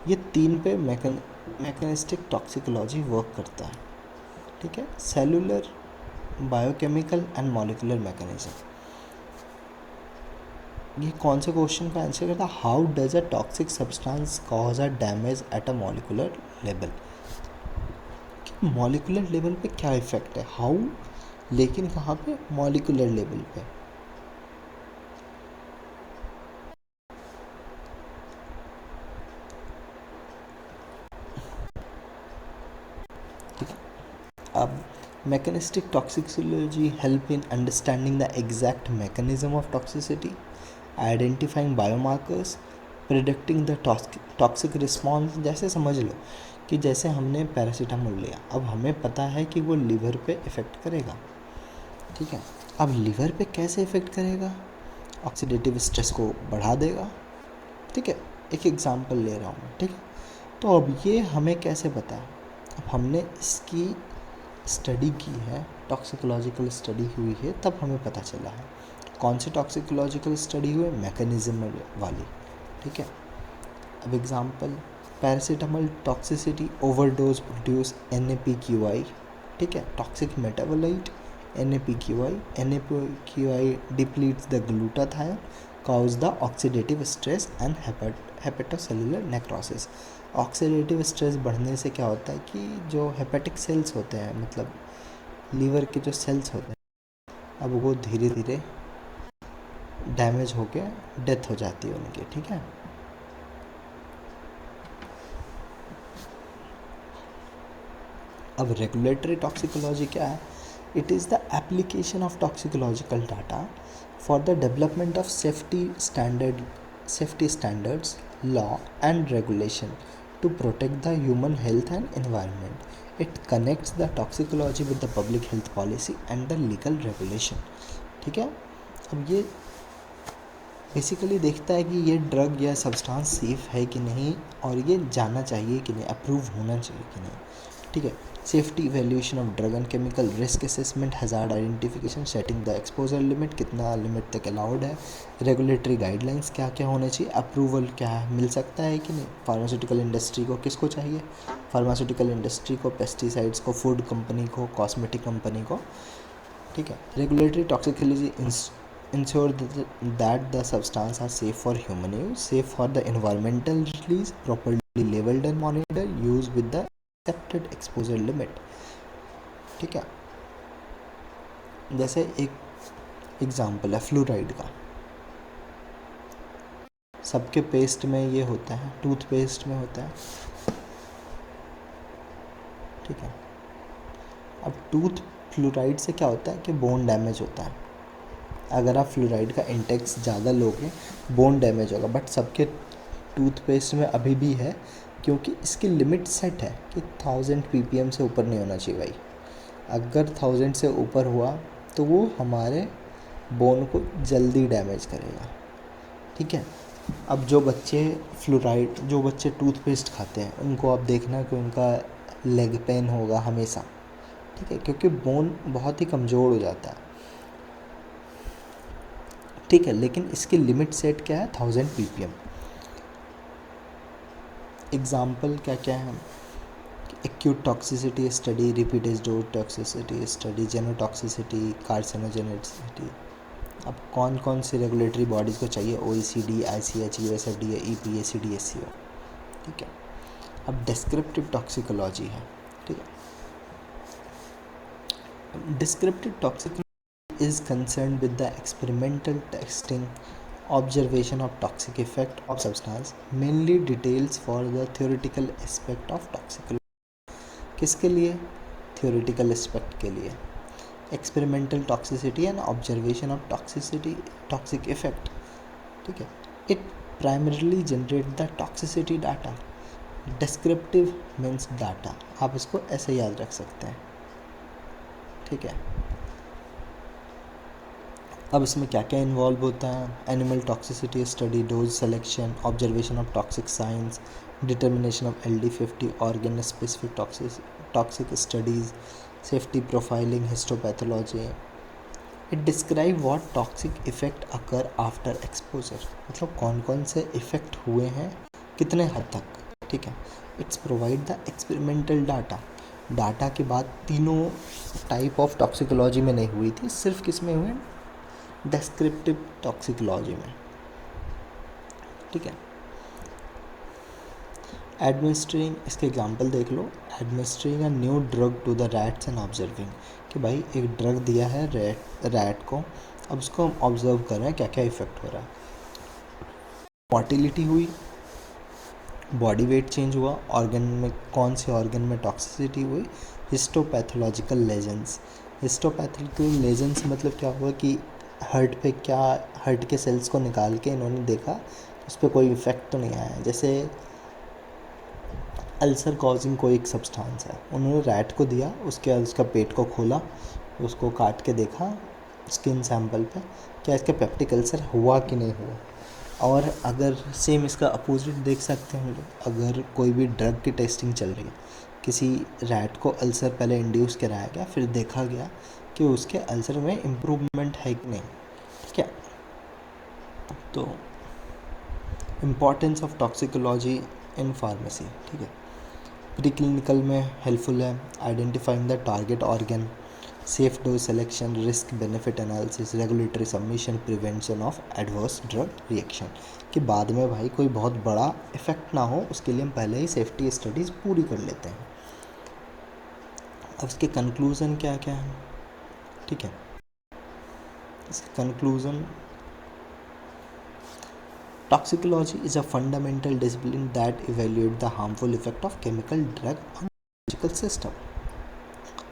Speaker 1: ये तीन पे मैकेनिस्टिक टॉक्सिकोलॉजी वर्क करता है, ठीक है। Cellular, biochemical and molecular mechanism. ये कौन से क्वेश्चन का आंसर करता है, how does a toxic substance cause a damage at a molecular level, molecular level पे क्या इफेक्ट है, हाउ, लेकिन कहाँ पे, मॉलिकुलर लेवल पे। ठीक है, अब mechanistic toxicology help in understanding the exact mechanism of toxicity, identifying biomarkers, predicting the toxic response। जैसे समझ लो कि जैसे हमने पैरासीटामोल लिया, अब हमें पता है कि वो लीवर पे इफ़ेक्ट करेगा। ठीक है, अब लीवर पे कैसे इफ़ेक्ट करेगा, ऑक्सीडेटिव स्ट्रेस को बढ़ा देगा। ठीक है, एक एग्जांपल ले रहा हूँ। ठीक है, तो अब ये हमें कैसे पता है, अब हमने इसकी स्टडी की है, टॉक्सिकोलॉजिकल स्टडी हुई है, तब हमें पता चला है। कौन सी टॉक्सिकोलॉजिकल स्टडी हुई, मैकेनिज्म वाली। ठीक है, अब example, paracetamol toxicity, overdose produce NaPQI। ठीक है, toxic metabolite NaPQI, NaPQI depletes the glutathione, cause the oxidative stress and hepatocellular necrosis। Oxidative stress बढ़ने से क्या होता है कि जो हेपेटिक सेल्स होते हैं, मतलब लीवर के जो सेल्स होते हैं, अब वो धीरे धीरे डैमेज होके डेथ हो जाती है उनकी। ठीक है, अब रेगुलेटरी टॉक्सिकोलॉजी क्या है, it is the application of toxicological data for the development of safety standards, law and regulation to protect the human health and environment. It connects the toxicology with the public health policy and the legal regulation। ठीक है, अब ये basically देखता है कि ये drug या substance safe है कि नहीं, और ये जाना चाहिए कि नहीं, अप्रूव होना चाहिए कि नहीं। ठीक है, safety evaluation of drug and chemical, risk assessment, hazard identification, setting the exposure limit, कितना लिमिट तक अलाउड है, रेगुलेटरी गाइडलाइंस क्या क्या होने चाहिए, अप्रूवल क्या है, मिल सकता है कि नहीं, फार्मास्यूटिकल इंडस्ट्री को किसको चाहिए, फार्मास्यूटिकल इंडस्ट्री को, पेस्टिसाइड्स को, फूड कंपनी को, कॉस्मेटिक कंपनी को। ठीक है, regulatory toxicology ensure that the substance are safe for human use, safe for the environmental release, properly labeled and monitored, used with the accepted exposure limit। ठीक है, जैसे एक example है fluoride का, सबके पेस्ट में ये होता है, टूथपेस्ट में होता है। ठीक है, अब फ्लोराइड से क्या होता है कि बोन डैमेज होता है। अगर आप फ्लोराइड का इंटेक्स ज़्यादा लोगे बोन डैमेज होगा, बट सबके टूथपेस्ट में अभी भी है, क्योंकि इसकी लिमिट सेट है कि 1000 ppm से ऊपर नहीं होना चाहिए भाई। अगर 1000 से ऊपर हुआ तो वो हमारे बोन को जल्दी डैमेज करेगा। ठीक है, अब जो बच्चे टूथपेस्ट खाते हैं, उनको आप देखना कि उनका लेग पेन होगा हमेशा। ठीक है, क्योंकि बोन बहुत ही कमज़ोर हो जाता है। ठीक है, लेकिन इसकी लिमिट सेट क्या है, 1000 ppm। एग्जाम्पल क्या क्या है, acute toxicity study, repeated dose toxicity study, genotoxicity, carcinogenicity. अब कौन कौन सी रेगुलेटरी बॉडीज़ को चाहिए, OECD, ICH, USFDA, EPA, CDSCO। ठीक है, अब डिस्क्रिप्टिव टॉक्सिकोलॉजी है। ठीक है, descriptive toxicology is concerned with the experimental testing, observation of toxic effect of substance, mainly details for the theoretical aspect of toxicology। किसके लिए, theoretical aspect के लिए, experimental toxicity and observation of toxic effect। ठीक है, it primarily generate the toxicity data। descriptive means data, आप इसको ऐसे याद रख सकते हैं। ठीक है, अब इसमें क्या क्या इन्वॉल्व होता है, animal toxicity study, dose selection, observation of toxic science, determination of LD50, organ specific toxic studies, safety profiling, histopathology. It describe what toxic effect occur after exposure, मतलब कौन कौन से इफ़ेक्ट हुए हैं, कितने हद तक। ठीक है, it's provide the experimental data की बात तीनों टाइप ऑफ टॉक्सिकोलॉजी में नहीं हुई थी, सिर्फ किस में हुए, डिस्क्रिप्टिव टॉक्सिकोलॉजी में। ठीक है। एडमिनिस्ट्रिंग, इसके एग्जांपल देख लो। Administering a new drug to the rats and observing, कि भाई एक ड्रग दिया है रैट को, अब उसको हम ऑब्जर्व कर रहे हैं क्या क्या इफेक्ट हो रहा है। मोटिलिटी हुई, बॉडी वेट चेंज हुआ, ऑर्गन में कौन से ऑर्गन में टॉक्सिसिटी हुई, हिस्टोपैथोलॉजिकल लेजेंस। हिस्टोपैथोलॉजिकल लेजेंस मतलब क्या हुआ कि हार्ट पे क्या, हार्ट के सेल्स को निकाल के इन्होंने देखा उस पर कोई इफेक्ट तो नहीं आया। जैसे अल्सर कॉजिंग कोई एक सब्सटेंस है, उन्होंने रैट को दिया, उसके बाद उसका पेट को खोला, उसको काट के देखा स्किन सैंपल पे क्या इसका पेप्टिक अल्सर हुआ कि नहीं हुआ। और अगर सेम इसका अपोजिट देख सकते हैं हम लोग, अगर कोई भी ड्रग की टेस्टिंग चल रही है, किसी रैट को अल्सर पहले इंड्यूस कराया गया, फिर देखा गया कि उसके अल्सर में इम्प्रूवमेंट है कि नहीं। ठीक है, तो importance of toxicology in pharmacy. ठीक है, प्री क्लिनिकल में हेल्पफुल है, identifying the target organ, safe dose selection, risk benefit analysis, regulatory submission, prevention of adverse drug reaction, कि बाद में भाई कोई बहुत बड़ा इफेक्ट ना हो उसके लिए हम पहले ही सेफ्टी स्टडीज़ पूरी कर लेते हैं। अब इसके कंक्लूज़न क्या क्या है। ठीक है, इसका conclusion, toxicology is a fundamental discipline that evaluate the harmful effect of chemical drug on biological system.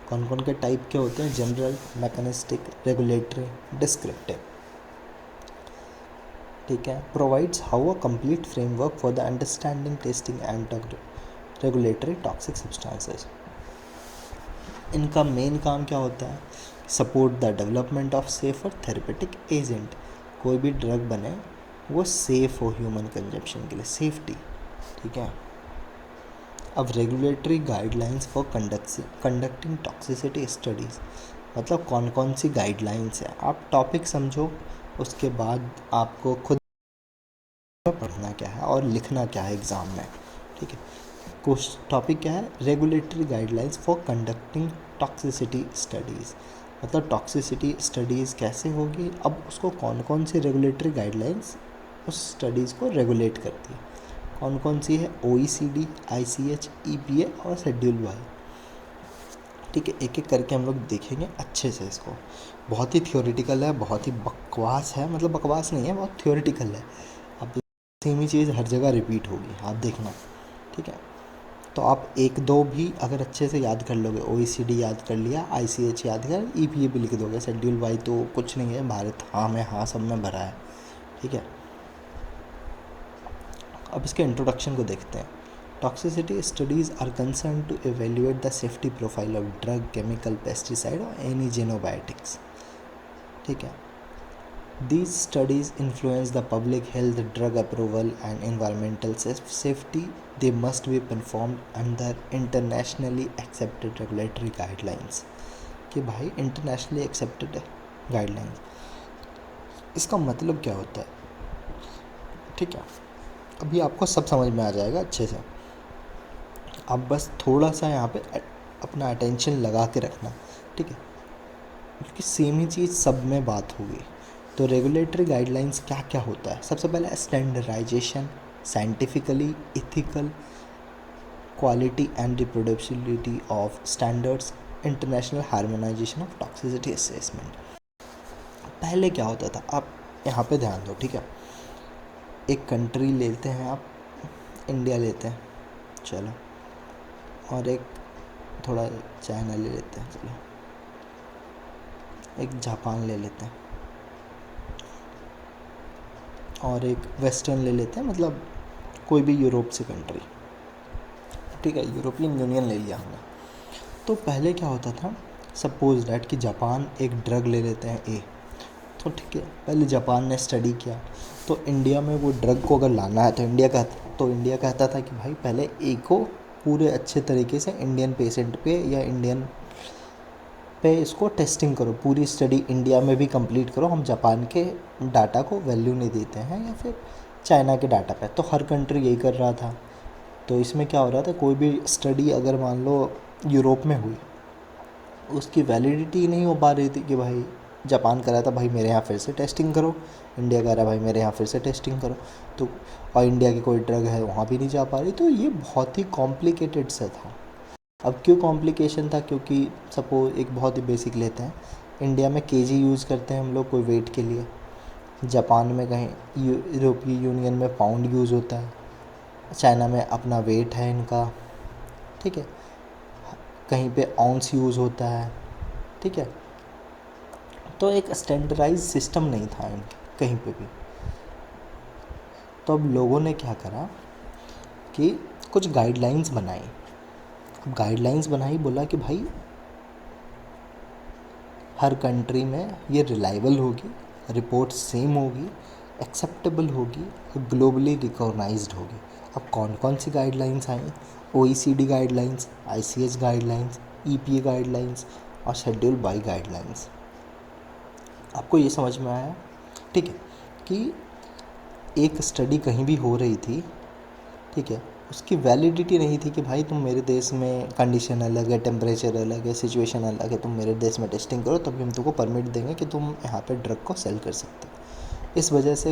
Speaker 1: कौन कौन के टाइप के होते हैं, जनरल, मैकेनिस्टिक, रेगुलेटरी, डिस्क्रिप्टिव। ठीक है, provides how a complete framework for the understanding, testing and regulatory toxic substances. इनका main काम क्या होता है, support the development of safe और थेरेपेटिक एजेंट। कोई भी ड्रग बने वो सेफ़ हो ह्यूमन कंजप्शन के लिए, सेफ्टी। ठीक है, अब regulatory guidelines for conducting toxicity studies, मतलब कौन कौन सी गाइडलाइंस है, आप टॉपिक समझो, उसके बाद आपको खुद पढ़ना क्या है और लिखना क्या है एग्ज़ाम में। ठीक है, कुछ टॉपिक क्या है, regulatory guidelines for conducting toxicity studies, मतलब टॉक्सिसिटी स्टडीज़ कैसे होगी, अब उसको कौन कौन सी रेगुलेटरी गाइडलाइंस उस स्टडीज़ को रेगुलेट करती है, कौन कौन सी है, OECD, ICH, EPA और शेड्यूल वाई। ठीक है, एक एक करके हम लोग देखेंगे अच्छे से इसको। बहुत ही थियोरेटिकल है, बहुत ही बकवास है, मतलब बकवास नहीं है, बहुत थियोरेटिकल है। अब सेम ही चीज़ हर जगह रिपीट होगी, आप देखना। ठीक है, तो आप एक दो भी अगर अच्छे से याद कर लोगे, OECD याद कर लिया, ICH याद कर, EPA भी लिख दोगे, शेड्यूल वाई तो कुछ नहीं है, भारत हाँ में हाँ सब में भरा है। ठीक है, अब इसके इंट्रोडक्शन को देखते हैं। Toxicity studies are concern to evaluate the safety profile of drug, chemical, pesticide or any xenobiotics. ठीक है, these studies influence the public health, drug approval and environmental safety. They must be performed under internationally accepted regulatory guidelines, कि भाई internationally accepted guidelines, इसका मतलब क्या होता है। ठीक है, अभी आपको सब समझ में आ जाएगा अच्छे से, आप बस थोड़ा सा यहाँ पे अपना अटेंशन लगा के रखना। ठीक है, क्योंकि सेम ही चीज़ सब में बात होगी। तो रेगुलेटरी गाइडलाइंस क्या क्या होता है, सबसे पहले standardisation, scientifically ethical, quality and reproducibility of standards, international harmonisation of toxicity assessment. पहले क्या होता था, आप यहाँ पे ध्यान दो। ठीक है, एक कंट्री लेते हैं आप, इंडिया लेते हैं, चलो, और एक थोड़ा चाइना ले लेते हैं, चलो, एक जापान ले लेते हैं, और एक वेस्टर्न ले लेते हैं, मतलब कोई भी यूरोप से कंट्री। ठीक है, यूरोपियन यूनियन ले लिया हमने। तो पहले क्या होता था, सपोज डैट कि जापान एक ड्रग ले लेते हैं ए, तो ठीक है, पहले जापान ने स्टडी किया, तो इंडिया में वो ड्रग को अगर लाना है तो इंडिया कहता था कि भाई पहले ए को पूरे अच्छे तरीके से इंडियन पेशेंट पे या इंडियन पे इसको टेस्टिंग करो, पूरी स्टडी इंडिया में भी कंप्लीट करो, हम जापान के डाटा को वैल्यू नहीं देते हैं या फिर चाइना के डाटा पे। तो हर कंट्री यही कर रहा था। तो इसमें क्या हो रहा था, कोई भी स्टडी अगर मान लो यूरोप में हुई, उसकी वैलिडिटी नहीं हो पा रही थी कि भाई जापान कह रहा था भाई मेरे यहाँ फिर से टेस्टिंग करो, इंडिया कह रहा है भाई मेरे यहाँ फिर से टेस्टिंग करो, तो और इंडिया की कोई ड्रग है वहाँ भी नहीं जा पा रही। तो ये बहुत ही कॉम्प्लिकेटेड सा था। अब क्यों कॉम्प्लिकेशन था, क्योंकि सपोज एक बहुत ही बेसिक लेते हैं, इंडिया में केजी यूज़ करते हैं हम लोग कोई वेट के लिए, जापान में कहीं यूरोपीय यूनियन में पाउंड यूज़ होता है, चाइना में अपना वेट है इनका, ठीक है, कहीं पे आउंस यूज़ होता है, ठीक है। तो एक स्टैंडर्डाइज सिस्टम नहीं था इनके कहीं पे भी। तो अब लोगों ने क्या करा कि कुछ गाइडलाइंस बनाई। अब गाइडलाइंस बनाई, बोला कि भाई हर कंट्री में ये रिलायबल होगी, रिपोर्ट सेम होगी, एक्सेप्टेबल होगी और ग्लोबली रिकॉग्नाइज्ड होगी। अब कौन कौन सी गाइडलाइंस आई? OECD guidelines, ICH guidelines, EPA guidelines और शेड्यूल बाई गाइडलाइंस। आपको ये समझ में आया, ठीक है, कि एक स्टडी कहीं भी हो रही थी, ठीक है, उसकी वैलिडिटी नहीं थी कि भाई तुम मेरे देश में कंडीशन अलग है, टेम्परेचर अलग है, सिचुएशन अलग है, तुम मेरे देश में टेस्टिंग करो तभी हम तुमको परमिट देंगे कि तुम यहाँ पे ड्रग को सेल कर सकते हो। इस वजह से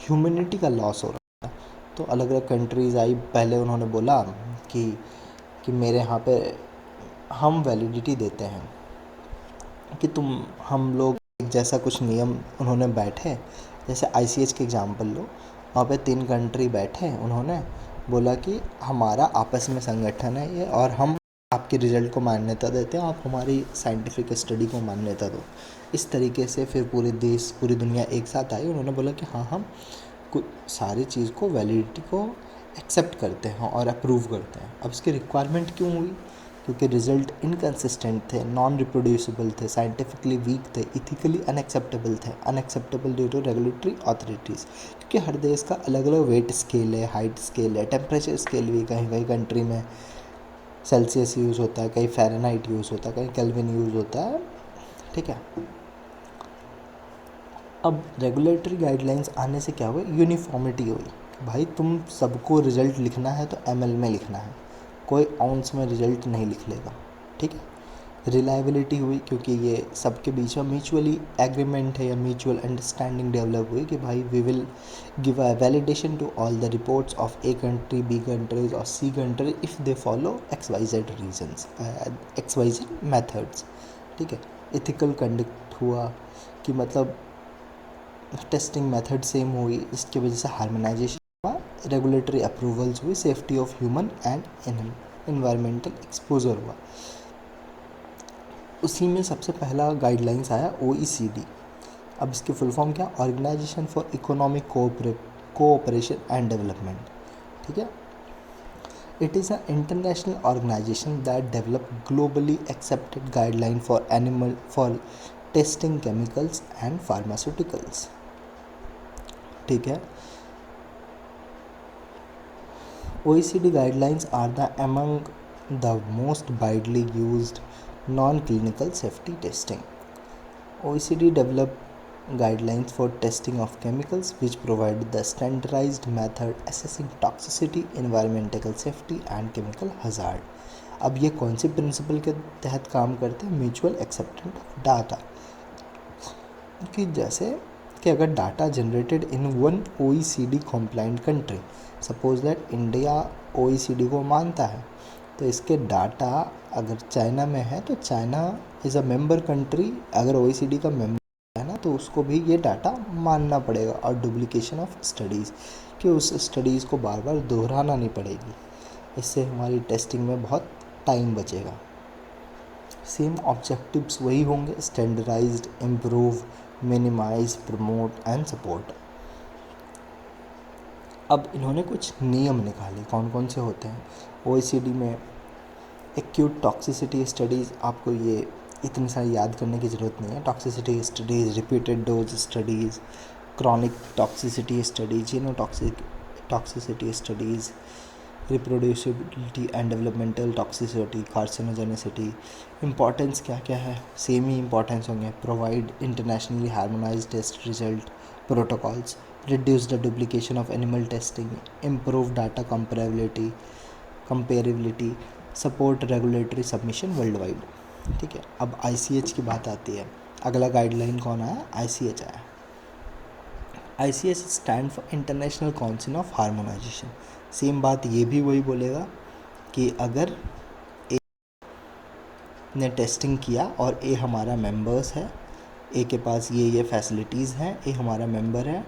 Speaker 1: ह्यूमैनिटी का लॉस हो रहा था। तो अलग अलग कंट्रीज़ आई, पहले उन्होंने बोला कि मेरे यहाँ पे हम वैलिडिटी देते हैं कि तुम हम लोग एक जैसा कुछ नियम उन्होंने बैठे, जैसे ICH के एग्जांपल लो, वहाँ पे 3 कंट्री बैठे, उन्होंने बोला कि हमारा आपस में संगठन है ये और हम आपके रिज़ल्ट को मान्यता देते हैं, आप हमारी साइंटिफिक स्टडी को मान्यता दो। इस तरीके से फिर पूरे देश पूरी दुनिया एक साथ आई, उन्होंने बोला कि हाँ हम कुछ सारी चीज़ को वैलिडिटी को एक्सेप्ट करते हैं और अप्रूव करते हैं। अब इसकी रिक्वायरमेंट क्यों हुई? क्योंकि रिजल्ट इनकन्सिस्टेंट थे, नॉन रिप्रोड्यूसिबल थे, साइंटिफिकली वीक थे, इथिकली अनएक्सेप्टेबल थे, unacceptable due to regulatory authorities. क्योंकि हर देश का अलग अलग वेट स्केल है, हाइट स्केल है, टेम्परेचर स्केल भी कहीं कहीं कंट्री में सेल्सियस यूज़ होता है, कहीं फ़ारेनहाइट यूज़ होता है, कहीं केल्विन यूज़ होता है, ठीक है। अब रेगुलेटरी गाइडलाइंस आने से क्या हुआ, यूनिफॉर्मिटी हुई। भाई तुम सबको रिज़ल्ट लिखना है तो ML में लिखना है, कोई आउंस में रिज़ल्ट नहीं लिख लेगा, ठीक है। रिलायबिलिटी हुई, क्योंकि ये सबके बीच में म्यूचुअली एग्रीमेंट है या म्यूचुअल अंडरस्टैंडिंग डेवलप हुई कि भाई we will give a validation to all the reports of A country, B countries और C country if they follow XYZ reasons, XYZ methods, ठीक है। इथिकल कंडक्ट हुआ कि मतलब टेस्टिंग मेथड सेम हुई, इसकी वजह से हार्मोनाइजेशन हुआ, रेगुलेटरी अप्रूवल्स हुई, safety of human and environmental exposure हुआ। उसी में सबसे पहला गाइडलाइंस आया OECD। अब इसकी फुल फॉर्म क्या? Organization for economic cooperation and development, ठीक है। It is an international organization that develop globally accepted guideline for testing chemicals and pharmaceuticals, ठीक है। OECD guidelines are among the most widely used non-clinical safety testing. OECD developed guidelines for testing of chemicals which provide the standardized method assessing toxicity, environmental safety and chemical hazard. अब ये कौन सी principal के तहत काम करते हैं? Mutual acceptance of data, कि जैसे कि अगर data generated in one OECD compliant country, suppose that India OECD को मानता है, तो इसके डाटा अगर चाइना में है तो China is a member country, अगर OECD का मेंबर है ना तो उसको भी ये डाटा मानना पड़ेगा। और डुप्लीकेशन ऑफ स्टडीज़, कि उस स्टडीज़ को बार बार दोहराना नहीं पड़ेगी, इससे हमारी टेस्टिंग में बहुत टाइम बचेगा। सेम ऑब्जेक्टिव्स वही होंगे, standardized, improve, minimize, promote and support. अब इन्होंने कुछ नियम निकाले, कौन कौन से होते हैं OECD में। एक्यूट टॉक्सिसिटी स्टडीज़, आपको ये इतनी सारी याद करने की ज़रूरत नहीं है। Toxicity studies, repeated dose studies, chronic toxicity studies, toxicity studies, reproducibility and developmental toxicity, carcinogenicity. Importance क्या क्या है? सेम ही इंपॉर्टेंस होंगे। Provide internationally harmonized test result protocols, reduce the duplication of animal testing, improve data comparability, support regulatory submission world wide, ठीक है। अब ICH की बात आती है। अगला गाइडलाइन कौन आया, ICH आया। ICH stand for international council of harmonisation. Same बात ये भी वही बोलेगा कि अगर ए ने टेस्टिंग किया और ए हमारा मेंबर्स है, ए के पास ये फैसिलिटीज़ हैं, ए हमारा मेंबर है,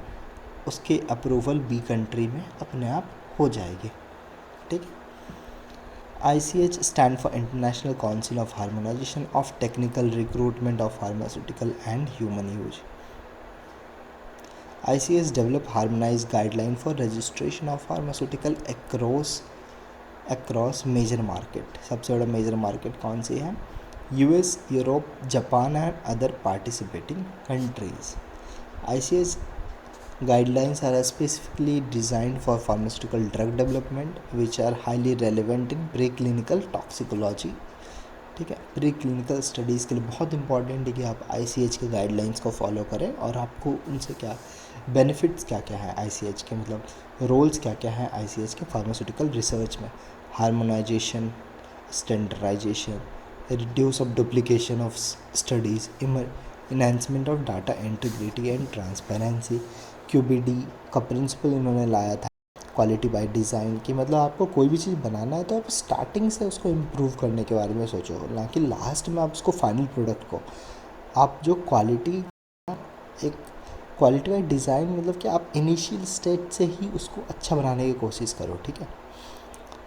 Speaker 1: उसके अप्रूवल बी कंट्री में अपने आप हो जाएगी। ठीक है। ICH stand for International Council of Harmonization of Technical Recruitment of Pharmaceutical and Human Use. ICH develop harmonized guideline for registration of pharmaceutical across major market. सबसे बड़ा major market कौन सी है, US, Europe, Japan and other participating countries. ICH guidelines are specifically designed for pharmaceutical drug development which are highly relevant in preclinical toxicology. ठीक है, pre clinical studies के लिए बहुत important है कि आप ICH के गाइडलाइंस को फॉलो करें और आपको उनसे क्या बेनिफिट्स क्या क्या हैं ICH के, मतलब रोल्स क्या क्या हैं ICH के फार्मास्यूटिकल रिसर्च में। Harmonization, standardization, reduce of duplication of studies, enhancement of data integrity and transparency. QBD का प्रिंसिपल इन्होंने लाया था, क्वालिटी बाय डिज़ाइन, कि मतलब आपको कोई भी चीज़ बनाना है तो आप स्टार्टिंग से उसको इम्प्रूव करने के बारे में सोचो, ना कि लास्ट में आप उसको फाइनल प्रोडक्ट को आप जो क्वालिटी, एक क्वालिटी बाय डिज़ाइन मतलब कि आप इनिशियल स्टेज से ही उसको अच्छा बनाने की कोशिश करो। ठीक है।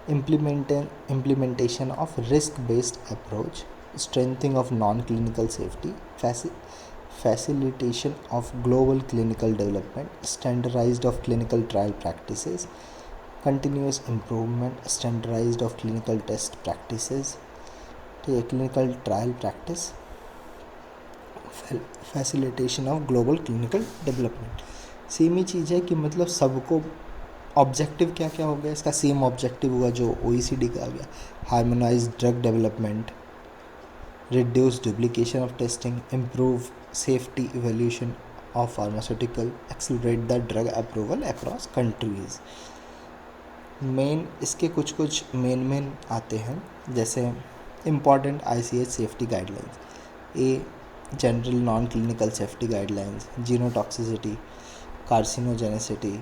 Speaker 1: Implementation of risk based approach, strengthening of non clinical safety, facilitation of global clinical development, standardized of clinical trial practices, continuous improvement, standardized of clinical test practices, clinical trial practice, facilitation of global clinical development। Same ही चीज़ है कि मतलब सबको objective क्या क्या हो गया, इसका सेम ऑब्जेक्टिव हुआ जो OECD का आ गया, harmonised drug development, reduce duplication of testing, improve safety evaluation of pharmaceutical, accelerate the drug approval across countries। Main इसके कुछ मेन आते हैं, जैसे important ICH safety guidelines. A, general non clinical safety guidelines, genotoxicity, carcinogenicity,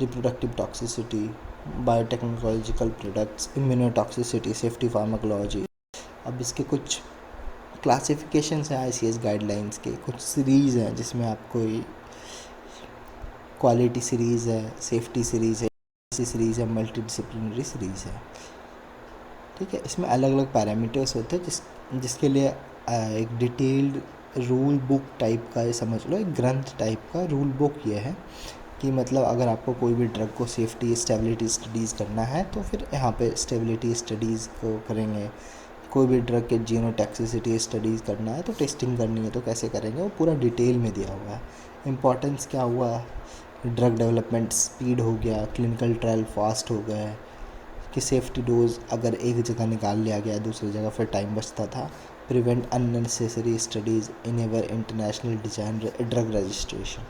Speaker 1: reproductive toxicity, biotechnological products, immunotoxicity, safety pharmacology. अब इसके कुछ classifications हैं ICH guidelines के, कुछ सीरीज़ हैं जिसमें आपको क्वालिटी सीरीज़ है, सेफ्टी सीरीज़ है, सीरीज़ है, मल्टी डिसिप्लिनरी सीरीज़ है। ठीक है। इसमें अलग अलग पैरामीटर्स होते हैं जिसके लिए एक डिटेल्ड रूल बुक टाइप का, ये समझ लो एक ग्रंथ टाइप का रूल बुक ये है कि मतलब अगर आपको कोई भी ड्रग को सेफ्टी स्टेबिलिटी स्टडीज़ करना है तो फिर यहाँ पे स्टेबिलिटी स्टडीज़ को करेंगे, कोई भी ड्रग के जीनोटॉक्सिसिटी स्टडीज़ करना है तो टेस्टिंग करनी है तो कैसे करेंगे, वो पूरा डिटेल में दिया हुआ है। इम्पॉर्टेंस क्या हुआ, ड्रग डेवलपमेंट स्पीड हो गया, क्लिनिकल ट्रायल फास्ट हो गए, कि सेफ्टी डोज अगर एक जगह निकाल लिया गया दूसरी जगह फिर टाइम बचता था, prevent unnecessary studies, enable international design drug registration.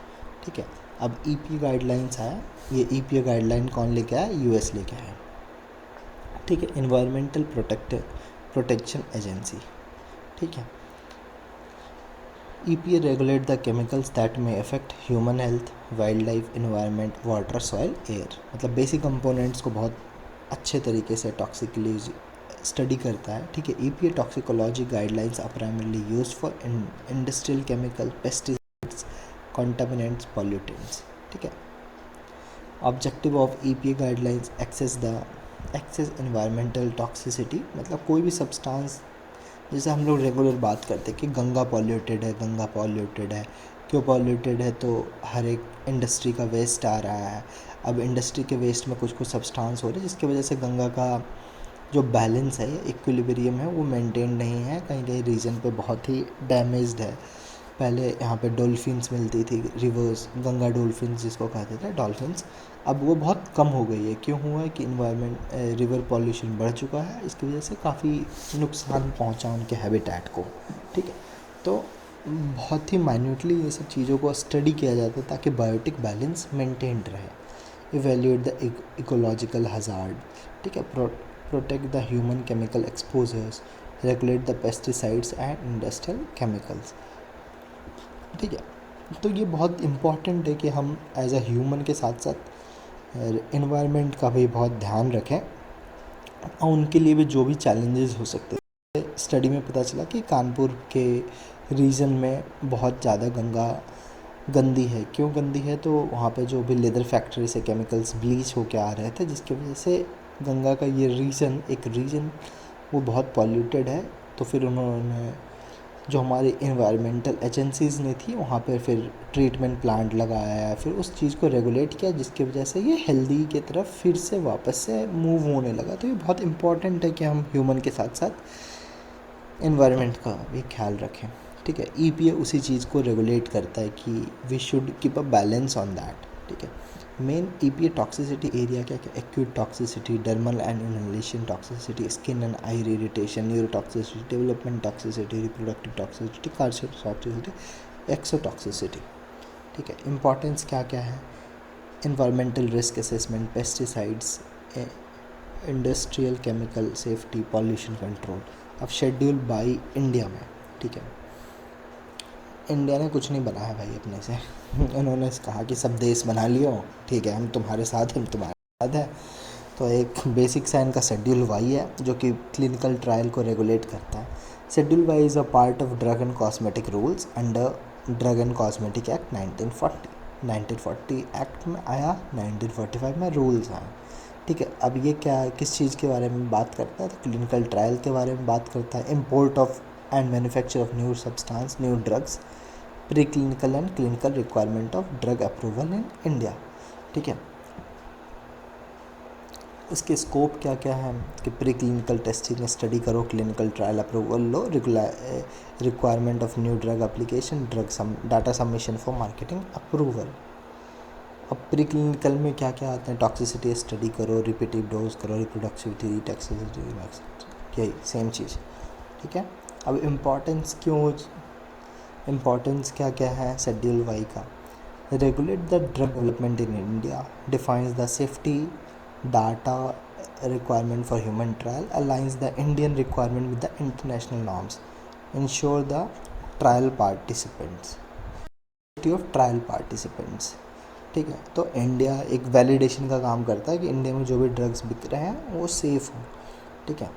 Speaker 1: ठीक है। अब EPA गाइडलाइंस आया, ये EPA गाइडलाइन कौन लेके आया, US लेके आया। ठीक है। Environmental protection agency. ठीक है। EPA regulate the chemicals that may affect human health, wildlife, environment, water, soil, air, मतलब बेसिक कंपोनेंट्स को बहुत अच्छे तरीके से टॉक्सिकोलॉजी स्टडी करता है। ठीक है। EPA toxicology guidelines are primarily use for industrial chemical, pesticides, contaminants, pollutants. ठीक है। Objective of EPA guidelines access environmental toxicity, मतलब कोई भी सब्सटेंस, जैसे हम लोग रेगुलर बात करते हैं कि गंगा पॉल्यूटेड है, क्यों पॉल्यूटेड है, तो हर एक इंडस्ट्री का वेस्ट आ रहा है। अब इंडस्ट्री के वेस्ट में कुछ सब्सटेंस हो रहे हैं जिसकी वजह से गंगा का जो बैलेंस है, इक्विलिब्रियम है, वो मेंटेन नहीं है, कहीं कहीं रीजन पे बहुत ही डैमेज्ड है। पहले यहाँ पे डॉल्फिन्स मिलती थी, रिवर्स गंगा डॉल्फिन्स जिसको कहते थे डॉल्फिन्स, अब वो बहुत कम हो गई है। क्यों हुआ है कि इन्वायरमेंट रिवर पॉल्यूशन बढ़ चुका है, इसकी वजह से काफ़ी नुकसान पहुँचा उनके हैबिटेट को। ठीक है। तो बहुत ही माइन्यूटली ये सब चीज़ों को स्टडी किया जाता है ताकि बायोटिक बैलेंस मेंटेन्ड रहे। Evaluate the ecological hazard. ठीक है। Protect the human chemical exposures, regulate the pesticides and industrial chemicals. ठीक है। तो ये बहुत इम्पॉर्टेंट है कि हम एज अ ह्यूमन के साथ साथ इन्वायरमेंट का भी बहुत ध्यान रखें, और उनके लिए भी जो भी चैलेंजेस हो सकते हैं। स्टडी में पता चला कि कानपुर के रीजन में बहुत ज़्यादा गंगा गंदी है। क्यों गंदी है? तो वहाँ पे जो भी लेदर फैक्ट्री से केमिकल्स ब्लीच होके आ रहे थे, जिसकी वजह से गंगा का ये रीजन वो बहुत पॉल्यूटेड है। तो फिर उन्होंने जो हमारी इन्वायरमेंटल एजेंसीज़ ने थी वहाँ पे फिर ट्रीटमेंट प्लांट लगाया, फिर उस चीज़ को रेगुलेट किया, जिसकी वजह से ये हेल्दी की तरफ फिर से वापस से मूव होने लगा। तो ये बहुत इम्पॉर्टेंट है कि हम ह्यूमन के साथ साथ इन्वायरमेंट का भी ख्याल रखें। ठीक है। ईपीए उसी चीज़ को रेगुलेट करता है कि we should keep a balance on that. ठीक है। मेन ईपीए टॉक्सिसिटी एरिया क्या क्या? Acute toxicity, dermal and inhalation toxicity, skin and eye irritation, neurotoxicity, development toxicity, reproductive toxicity, cardio toxicity, exotoxicity. ठीक है। इंपॉर्टेंस क्या क्या है? Environmental risk assessment, pesticides, industrial chemical safety, pollution control. अब schedule Y India में, ठीक है, India ने कुछ नहीं बनाया भाई अपने से उन्होंने कहा कि सब देश बना लियो, ठीक है, हम तुम्हारे साथ हैं, हम तुम्हारे साथ है। तो एक बेसिक सा इनका शेड्यूल वाई है जो कि क्लिनिकल ट्रायल को रेगुलेट करता है। Schedule Y is a part of drug and cosmetic rules under drug and cosmetic act 1940 act में आया, 1945 में रूल्स आए। ठीक है। अब ये क्या किस चीज़ के बारे में बात करता है? तो क्लिनिकल ट्रायल के बारे में बात करता है। Import of and manufacture of new substance, new drugs, pre clinical and clinical requirement of drug approval in India. ठीक है। इसके स्कोप क्या क्या है कि प्री क्लिनिकल टेस्टिंग स्टडी करो, clinical trial approval low, requirement of new drug application, data submission for marketing approval. अब pre clinical में क्या क्या आते हैं? टॉक्सिसिटी स्टडी करो, रिपीटिव डोज करो, रिप्रोडक्टिविटी, टॉक्सिसिटी, यही सेम चीज़। ठीक है। अब इम्पॉर्टेंस क्या क्या है शेड्यूल वाई का? Regulate the drug development in India, defines the safety data requirement for human trial, aligns the Indian requirement with the international norms, ensure the trial participants, safety of trial participants। ठीक है। तो India एक validation का काम करता है कि India में जो भी ड्रग्स बिक रहे हैं वो सेफ़ हों। ठीक है।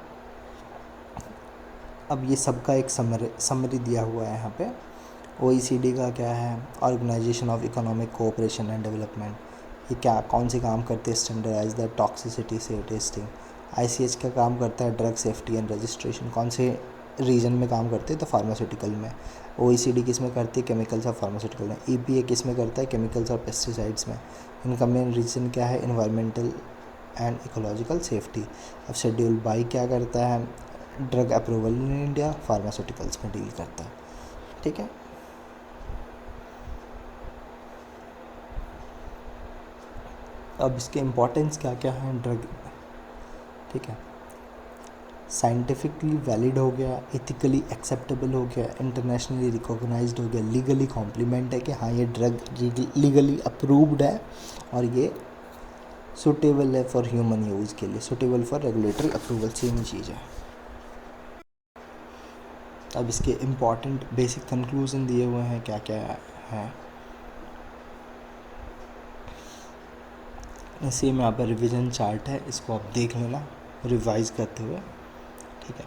Speaker 1: अब ये सबका एक समरी दिया हुआ है यहाँ पे। OECD का क्या है? Organization of economic cooperation and development. ये क्या कौन से काम करते हैं? स्टैंडर्डाइज द टॉक्सिसिटी से टेस्टिंग। ICH का काम करता है ड्रग सेफ्टी एंड रजिस्ट्रेशन। कौन से रीजन में काम करते हैं? तो फार्मास्यूटिकल में। OECD किस में करती है? केमिकल्स और फार्मास्यूटिकल में। EPA किस में करता है? केमिकल्स और पेस्टिसाइड्स में। इनका मेन रीजन क्या है? Environmental and ecological safety. अब शेड्यूल बाई क्या करता है? Drug approval in India, pharmaceuticals में डील करता है। ठीक है। अब इसके इम्पोर्टेंस क्या क्या है ड्रग? ठीक है। साइंटिफिकली वैलिड हो गया, एथिकली एक्सेप्टेबल हो गया, इंटरनेशनली रिकॉग्नाइज्ड हो गया, लीगली कॉम्प्लीमेंट है कि हाँ ये ड्रग लीगली अप्रूव्ड है और ये सूटेबल है फॉर ह्यूमन यूज़ के लिए, suitable for regulatory approval, same चीज़ है। अब इसके इम्पॉर्टेंट बेसिक कंक्लूजन दिए हुए हैं क्या क्या है। सेम यहाँ पर रिवीजन चार्ट है, इसको आप देख लेना रिवाइज करते हुए। ठीक है।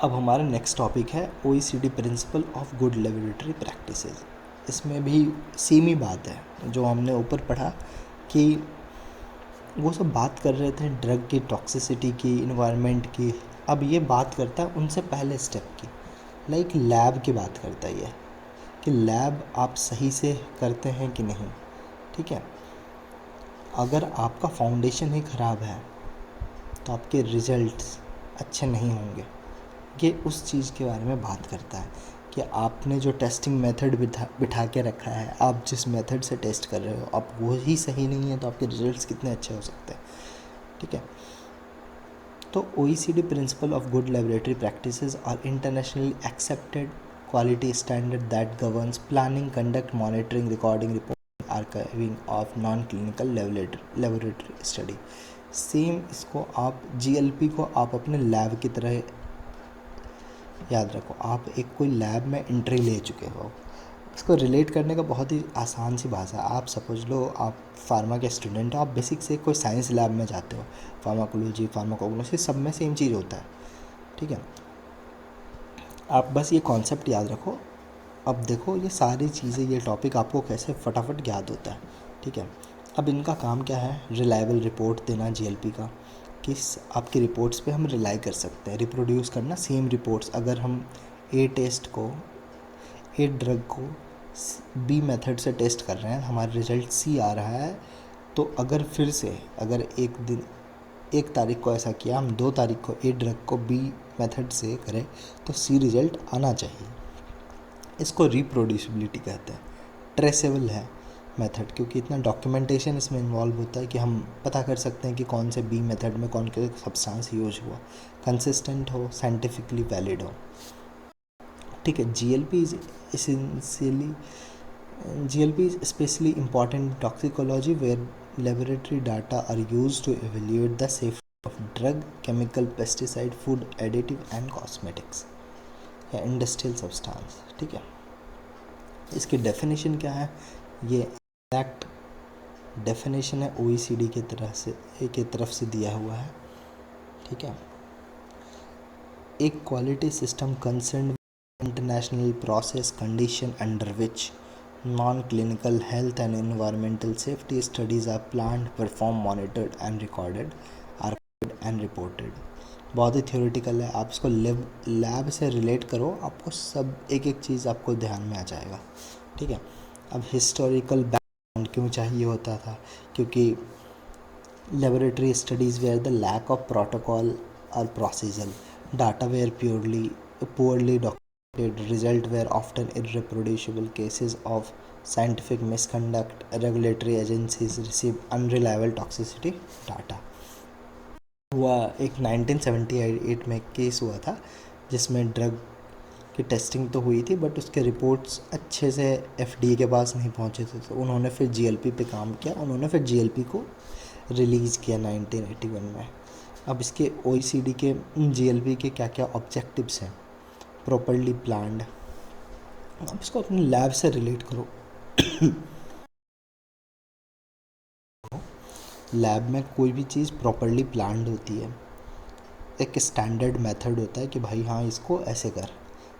Speaker 1: अब हमारा नेक्स्ट टॉपिक है OECD principle of good laboratory practices. इसमें भी सेम ही बात है जो हमने ऊपर पढ़ा कि वो सब बात कर रहे थे ड्रग की टॉक्सिसिटी की, इन्वायरमेंट की। अब ये बात करता है उनसे पहले स्टेप की, लाइक लैब की बात करता है ये कि लैब आप सही से करते हैं कि नहीं। ठीक है। अगर आपका फाउंडेशन ही ख़राब है तो आपके रिजल्ट्स अच्छे नहीं होंगे। ये उस चीज़ के बारे में बात करता है कि आपने जो टेस्टिंग मेथड बिठा के रखा है, आप जिस मेथड से टेस्ट कर रहे हो, आप वो ही सही नहीं है तो आपके रिजल्ट्स कितने अच्छे हो सकते हैं। ठीक है। तो OECD principle of good laboratory practices are internationally accepted quality standard that governs planning, conduct, monitoring, recording, reporting, archiving of non-clinical laboratory study। Same इसको आप GLP को आप अपने लैब की तरह याद रखो, आप एक कोई लैब में एंट्री ले चुके हो। इसको रिलेट करने का बहुत ही आसान सी भाषा है। आप सपोज लो आप फार्मा के स्टूडेंट हो, आप बेसिक से कोई साइंस लैब में जाते हो, फार्माकोलॉजी, फार्माकोग्नोसी, सब में सेम चीज़ होता है, ठीक है। आप बस ये कॉन्सेप्ट याद रखो। अब देखो ये सारी चीज़ें, ये टॉपिक आपको कैसे फटाफट याद होता है, ठीक है। अब इनका काम क्या है, रिलायबल रिपोर्ट देना जीएलपी का, किस आपकी रिपोर्ट्स पे हम रिलाई कर सकते हैं, रिप्रोड्यूस करना सेम रिपोर्ट्स। अगर हम ए ड्रग को बी मेथड से टेस्ट कर रहे हैं, हमारा रिजल्ट सी आ रहा है, तो अगर फिर से अगर एक तारीख को ऐसा किया, हम 2 तारीख को ए ड्रग को बी मेथड से करें तो सी रिजल्ट आना चाहिए। इसको रिप्रोड्यूसिबिलिटी कहते हैं। ट्रेसेबल है मेथड, क्योंकि इतना डॉक्यूमेंटेशन इसमें इन्वॉल्व होता है कि हम पता कर सकते हैं कि कौन से बी मेथड में कौन से सब्सटेंस यूज हुआ, कंसिस्टेंट हो, साइंटिफिकली वैलिड हो, ठीक है। GLP is especially important in toxicology where laboratory data are used to evaluate the safety of drug, chemical, pesticide, food additive and cosmetics या इंडस्ट्रियल सब्सटेंस, ठीक है। इसकी डेफिनेशन क्या है, ये एग्जैक्ट डेफिनेशन है OECD की तरफ से दिया हुआ है, ठीक है। एक quality system concern international process condition under which non-clinical health and environmental safety studies are planned, performed, monitored and recorded, archived and reported। बहुत ही थ्योरेटिकल है, आप इसको लैब से रिलेट करो, आपको सब एक एक चीज़ आपको ध्यान में आ जाएगा, ठीक है। अब हिस्टोरिकल बैकग्राउंड क्यों चाहिए होता था, क्योंकि laboratory studies where the lack of protocol or procedural data were poorly documented, result were often irreproducible cases of scientific misconduct, regulatory agencies receive unreliable toxicity data। हुआ एक 1978 में केस हुआ था जिसमें ड्रग की टेस्टिंग तो हुई थी बट उसके रिपोर्ट्स अच्छे से FDA के पास नहीं पहुंचे थे, तो उन्होंने फिर GLP पे काम किया, उन्होंने फिर GLP को रिलीज़ किया 1981 में। अब इसके OECD के GLP के क्या क्या ऑब्जेक्टिव्स हैं, प्रॉपरली प्लान्ड। अब इसको अपने लैब से रिलेट करो। लैब में कोई भी चीज़ प्रॉपरली प्लान्ड होती है, एक स्टैंडर्ड मेथड होता है कि भाई हाँ इसको ऐसे कर,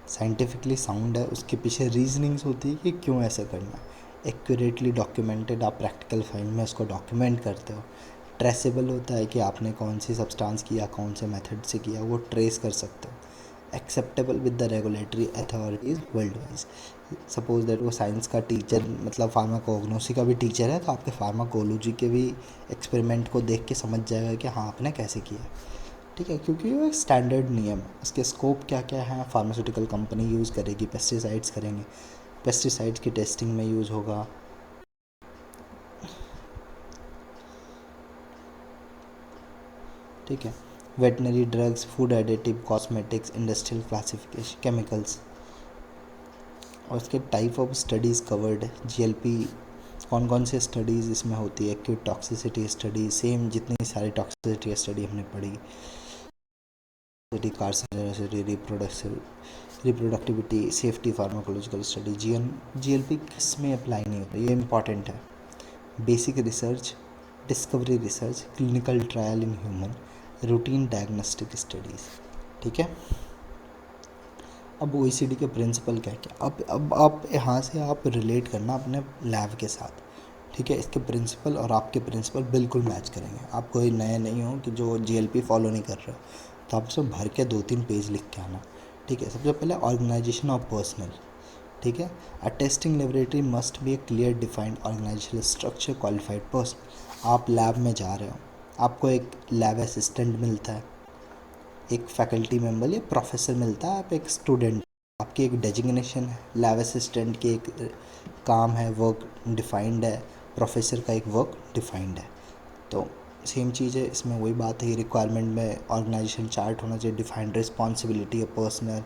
Speaker 1: साइंटिफिकली साउंड है, उसके पीछे रीजनिंग्स होती है कि क्यों ऐसे करना, एक्यूरेटली डॉक्यूमेंटेड, आप प्रैक्टिकल फाइल में उसको डॉक्यूमेंट करते हो। ट्रेसेबल होता है कि आपने कौन सी सब्सटेंस किया, कौन से मेथड से किया, वो ट्रेस कर सकते हो। Acceptable with the regulatory authorities world wise. Suppose that वो साइंस का टीचर, मतलब फार्माकोग्नोसी का भी टीचर है, तो आपके फार्माकोलॉजी के भी एक्सपेरिमेंट को देख के समझ जाएगा कि हाँ आपने कैसे किया, ठीक है, क्योंकि वो एक स्टैंडर्ड नियम है। इसके स्कोप क्या क्या है, फार्मास्यूटिकल कंपनी यूज़ करेगी, पेस्टिसाइड्स करेंगे, पेस्टिसाइड्स की टेस्टिंग में यूज़ होगा, ठीक है। Veterinary drugs, food additive, cosmetics, industrial classification, chemicals, और उसके टाइप ऑफ स्टडीज़ कवर्ड है। GLP कौन कौन से स्टडीज़ इसमें होती है, एक्यूट टॉक्सिसिटी स्टडी, सेम जितनी सारी टॉक्सिसिटी स्टडी हमने पढ़ी, कार्सिनोजेनिसिटी, रिप्रोडक्टिविटी, सेफ्टी, फार्माकोलॉजिकल स्टडी। GLP किस में अप्लाई नहीं होता, ये इंपॉर्टेंट है। Basic research, discovery research, clinical trial in human, routine diagnostic studies, ठीक है। अब OECD के प्रिंसिपल क्या क्या, अब आप यहाँ से आप रिलेट करना अपने लैब के साथ, ठीक है। इसके प्रिंसिपल और आपके प्रिंसिपल बिल्कुल मैच करेंगे। आप कोई नए नहीं हो कि जो GLP फॉलो नहीं कर रहे हो, तो आप सब भर के 2-3 पेज लिख के आना, ठीक है। सबसे पहले ऑर्गेनाइजेशन ऑफ पर्सनल, ठीक है। A testing laboratory must be a clear defined organizational structure, qualified person. आप लैब में जा रहे हो, आपको एक लैब असिस्टेंट मिलता है, एक फैकल्टी मेंबर या प्रोफेसर मिलता है, आप एक स्टूडेंट, आपकी एक डेजिग्नेशन है। लैब असिस्टेंट की एक काम है, वर्क डिफाइंड है, प्रोफेसर का एक वर्क डिफाइंड है। तो सेम चीज़ है, इसमें वही बात है, रिक्वायरमेंट में ऑर्गेनाइजेशन चार्ट होना चाहिए, डिफाइंड रिस्पॉन्सिबिलिटी है, पर्सनल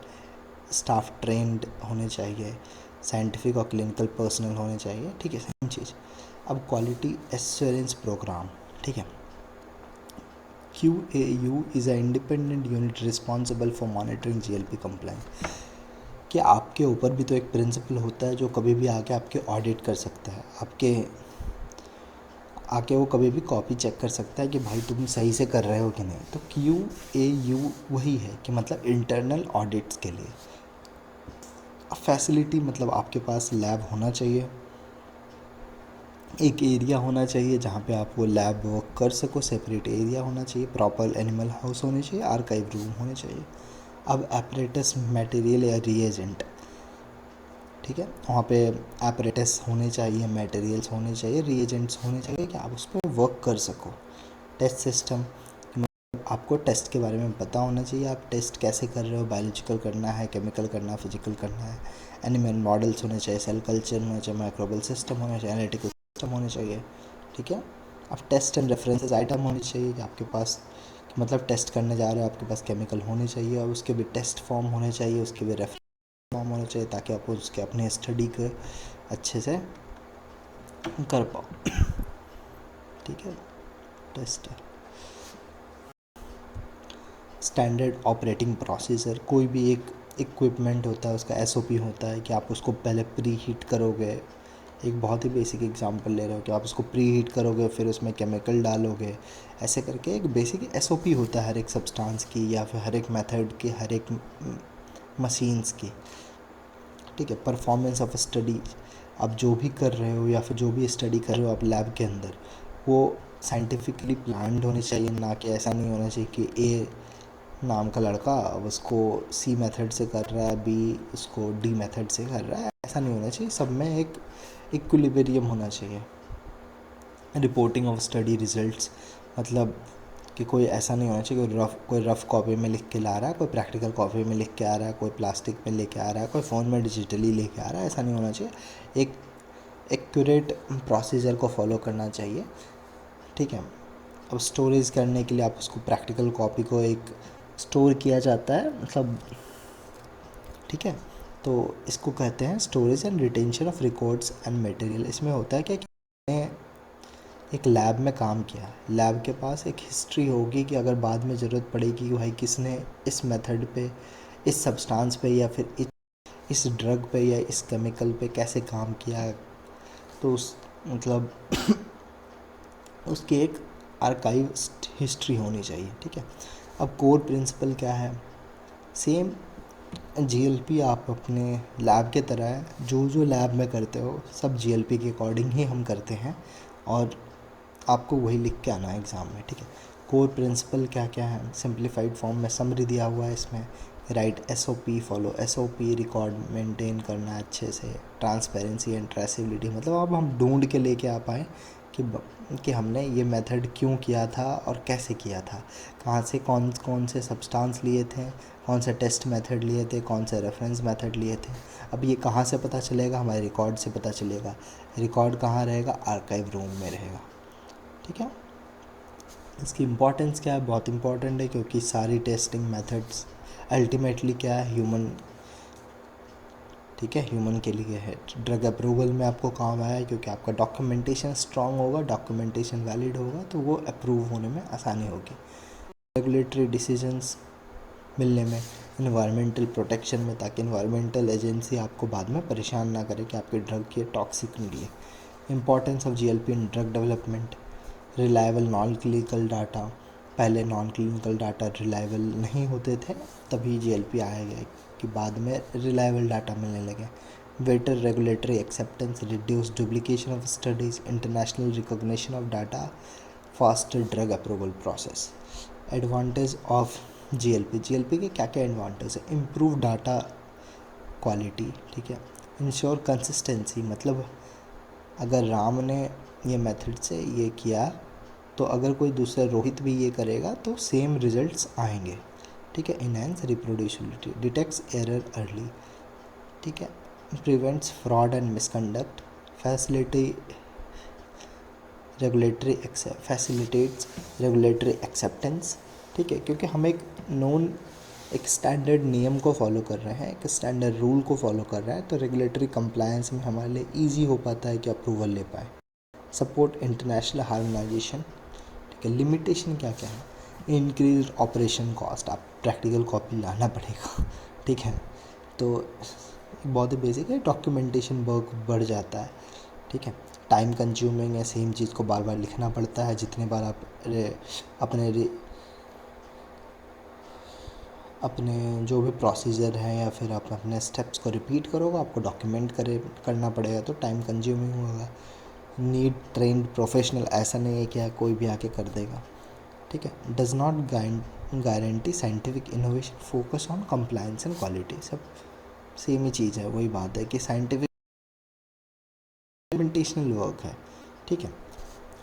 Speaker 1: स्टाफ ट्रेंड होने चाहिए, साइंटिफिक और क्लिनिकल पर्सनल होने चाहिए, ठीक है, सेम चीज़। अब क्वालिटी एश्योरेंस प्रोग्राम, ठीक है। QAU is an independent unit responsible for monitoring GLP compliance। कि आपके ऊपर भी तो एक प्रिंसिपल होता है जो कभी भी आके आपके ऑडिट कर सकता है, आके वो कभी भी कॉपी चेक कर सकता है कि भाई तुम सही से कर रहे हो कि नहीं। तो QAU वही है कि मतलब इंटरनल ऑडिट्स के लिए। फैसिलिटी मतलब आपके पास लैब होना चाहिए, एक एरिया होना चाहिए जहाँ पे आप वो लैब वर्क कर सको, सेपरेट एरिया होना चाहिए, प्रॉपर एनिमल हाउस होने चाहिए, आर्काइव रूम होने चाहिए। अब एपरेटस मटेरियल या रिएजेंट, ठीक है, वहाँ पे एपरेटस होने चाहिए, मटेरियल्स होने चाहिए, रिएजेंट्स होने चाहिए कि आप उस पर वर्क कर सको। टेस्ट सिस्टम, आपको टेस्ट के बारे में पता होना चाहिए, आप टेस्ट कैसे कर रहे हो, बायोलॉजिकल करना है, केमिकल करना है, फिजिकल करना है। एनिमल मॉडल्स होने चाहिए, सेल कल्चर होना चाहिए, माइक्रोबियल सिस्टम होना चाहिए, एनालिटिकल सिस्टम होने चाहिए, ठीक है। अब टेस्ट एंड रेफरेंसेस आइटम होने चाहिए कि आपके पास, मतलब टेस्ट करने जा रहे हो आपके पास केमिकल होने चाहिए और उसके भी टेस्ट फॉर्म होने चाहिए, उसके भी रेफरेंस फॉर्म होने चाहिए ताकि आप उसके अपने स्टडी को अच्छे से कर पाओ, ठीक है। टेस्ट स्टैंडर्ड ऑपरेटिंग प्रोसीजर, कोई भी एक इक्विपमेंट होता है उसका SOP होता है कि आप उसको पहले प्री हीट करोगे। एक बहुत ही बेसिक एग्जांपल ले रहे हो कि आप उसको प्री हीट करोगे, फिर उसमें केमिकल डालोगे, ऐसे करके एक बेसिक SOP होता है हर एक सब्सटेंस की या फिर हर एक मेथड की, हर एक मशीन्स की, ठीक है। परफॉर्मेंस ऑफ स्टडी, आप जो भी कर रहे हो या फिर जो भी स्टडी कर रहे हो आप लैब के अंदर, वो साइंटिफिकली प्लान्ड होनी चाहिए, ना कि ऐसा नहीं होना चाहिए कि ए नाम का लड़का अब उसको C मेथड से कर रहा है, B उसको D मेथड से कर रहा है, ऐसा नहीं होना चाहिए। सब में एक इक्विलिब्रियम होना चाहिए। रिपोर्टिंग ऑफ स्टडी रिजल्ट्स, मतलब कि कोई ऐसा नहीं होना चाहिए कोई रफ़ कॉपी में लिख के ला रहा है, कोई प्रैक्टिकल कॉपी में लिख के आ रहा है, कोई प्लास्टिक में लेके आ रहा है, कोई फ़ोन में डिजिटली लेके आ रहा है, ऐसा नहीं होना चाहिए। एक एक्यूरेट प्रोसीजर को फॉलो करना चाहिए, ठीक है। अब स्टोरेज करने के लिए आप उसको प्रैक्टिकल कॉपी को एक स्टोर किया जाता है, मतलब, ठीक है। तो इसको कहते हैं storage and retention of records and material. इसमें होता है क्या कि मैंने एक लैब में काम किया, लैब के पास एक हिस्ट्री होगी कि अगर बाद में ज़रूरत पड़ेगी कि भाई किसने इस मेथड पे, इस सब्सटेंस पे या फिर इस ड्रग पे या इस केमिकल पे कैसे काम किया, तो उस मतलब उसकी एक आर्काइव हिस्ट्री होनी चाहिए, ठीक है। अब कोर प्रिंसिपल क्या है, सेम GLP आप अपने लैब के तरह है, जो लैब में करते हो सब GLP के अकॉर्डिंग ही हम करते हैं और आपको वही लिख के आना है एग्ज़ाम में, ठीक है। कोर प्रिंसिपल क्या क्या है, सिंप्लीफाइड फॉर्म में समरी दिया हुआ है इसमें। Right SOP, follow SOP, record maintain करना है अच्छे से, ट्रांसपेरेंसी एंड ट्रेसिबिलिटी, मतलब अब हम ढूंढ के लेके आ पाएँ कि हमने ये मेथड क्यों किया था और कैसे किया था, कहाँ से कौन कौन से सब्सटेंस लिए थे, कौन से टेस्ट मेथड लिए थे, कौन से रेफरेंस मेथड लिए थे। अब ये कहाँ से पता चलेगा, हमारे रिकॉर्ड से पता चलेगा। रिकॉर्ड कहाँ रहेगा, आर्काइव रूम में रहेगा, ठीक है। इसकी इम्पोर्टेंस क्या है, बहुत इम्पोर्टेंट है क्योंकि सारी टेस्टिंग मेथड्स अल्टीमेटली क्या है, ह्यूमन, ठीक है, ह्यूमन के लिए है। ड्रग अप्रूवल में आपको काम आया क्योंकि आपका डॉक्यूमेंटेशन स्ट्रांग होगा, डॉक्यूमेंटेशन वैलिड होगा तो वो अप्रूव होने में आसानी होगी। रेगुलेटरी डिसीजंस मिलने में, इन्वायरमेंटल प्रोटेक्शन में, ताकि इन्वायरमेंटल एजेंसी आपको बाद में परेशान ना करे कि आपके ड्रग की टॉक्सिक निकले। Importance of GLP in drug development, reliable non clinical data, पहले नॉन क्लिनिकल डाटा रिलायबल नहीं होते थे, तभी GLP आया गया कि बाद में रिलायबल डाटा मिलने लगे। Better regulatory acceptance, reduce duplication of studies, international recognition of data, faster drug approval process. Advantage of GLP के क्या क्या एडवांटेज है, इम्प्रूव डाटा क्वालिटी, ठीक है। इंश्योर कंसिस्टेंसी, मतलब अगर राम ने ये मेथड से ये किया तो अगर कोई दूसरा रोहित भी ये करेगा तो सेम रिजल्ट्स आएंगे, ठीक है। Enhance reproducibility, detects error early, ठीक है। Prevents fraud and misconduct, facilitates regulatory acceptance, ठीक है, क्योंकि हम एक स्टैंडर्ड नियम को फॉलो कर रहे हैं, एक स्टैंडर्ड रूल को फॉलो कर रहे हैं, तो रेगुलेटरी कंप्लायंस में हमारे लिए ईजी हो पाता है कि अप्रूवल ले पाए। सपोर्ट इंटरनेशनल हार्मोनाइजेशन, ठीक है। लिमिटेशन क्या क्या है, इंक्रीज ऑपरेशन कॉस्ट, आप प्रैक्टिकल कॉपी लाना पड़ेगा, ठीक है। तो बहुत ही बेसिक है, डॉक्यूमेंटेशन वर्क बढ़ जाता है, ठीक है। टाइम कंज्यूमिंग है, सेम चीज़ को बार बार लिखना पड़ता है, जितने बार आप अपने जो भी प्रोसीजर है या फिर आप अपने स्टेप्स को रिपीट करोगे, आपको डॉक्यूमेंट करना पड़ेगा, तो टाइम कंज्यूमिंग होगा। नीड ट्रेंड प्रोफेशनल, ऐसा नहीं है कि कोई भी आके कर देगा, ठीक है। Does not guarantee scientific innovation, focus on compliance and quality, सब सेम ही चीज़ है, वही बात है कि साइंटिफिक इम्प्लीमेंटेशनल वर्क है, ठीक है।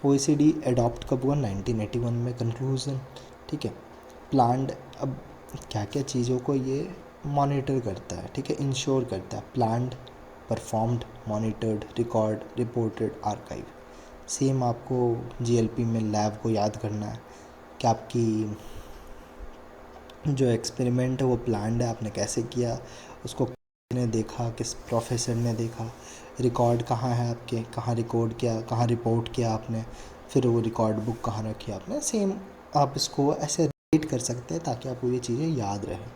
Speaker 1: OECD अडॉप्ट कब हुआ? 1981 में, कंक्लूजन, ठीक है। प्लान्ड, अब क्या क्या चीज़ों को ये मॉनिटर करता है, ठीक है, इंश्योर करता है। Planned, performed, monitored, record, reported, archive. Same आपको GLP में लैब को याद करना है कि आपकी जो एक्सपेरिमेंट है वो प्लान्ड है, आपने कैसे किया, उसको किसने देखा, किस प्रोफेसर ने देखा, रिकॉर्ड कहाँ है आपके, कहाँ रिकॉर्ड किया, कहाँ रिपोर्ट किया आपने, फिर वो रिकॉर्ड बुक कहाँ रखी आपने। सेम आप इसको ऐसे रेट कर सकते हैं ताकि आपको ये चीज़ें याद रहें,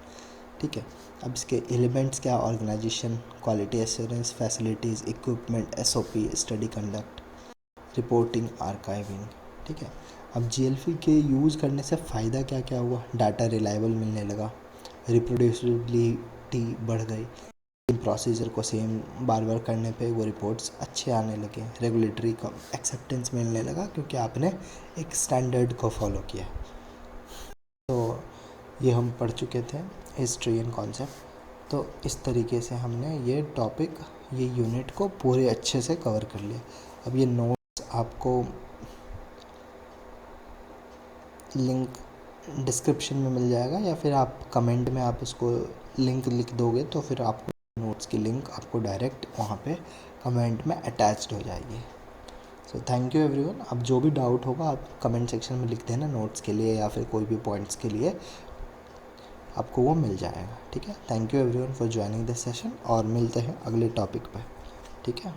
Speaker 1: ठीक है। अब इसके एलिमेंट्स क्या? Organization, quality assurance, facilities, equipment, SOP, study conduct, reporting, archiving, ठीक है। अब GLP के यूज़ करने से फ़ायदा क्या क्या हुआ? डाटा रिलायबल मिलने लगा, रिप्रोड्यूसिबिलिटी बढ़ गई, प्रोसीजर को सेम बार बार करने पे वो रिपोर्ट्स अच्छे आने लगे, रेगुलेटरी का एक्सेप्टेंस मिलने लगा क्योंकि आपने एक स्टैंडर्ड को फॉलो किया। तो ये हम पढ़ चुके थे, हिस्ट्री एंड कॉन्सेप्ट। तो इस तरीके से हमने ये टॉपिक, ये यूनिट को पूरे अच्छे से कवर कर लिया। अब ये नोट्स आपको लिंक डिस्क्रिप्शन में मिल जाएगा, या फिर आप कमेंट में आप उसको लिंक लिख दोगे तो फिर आपको नोट्स की लिंक आपको डायरेक्ट वहाँ पे कमेंट में अटैच्ड हो जाएगी। So thank you everyone. अब जो भी डाउट होगा आप कमेंट सेक्शन में लिख देना, नोट्स के लिए या फिर कोई भी पॉइंट्स के लिए आपको वो मिल जाएगा, ठीक है। Thank you everyone for joining this session, और मिलते हैं अगले टॉपिक पर, ठीक है।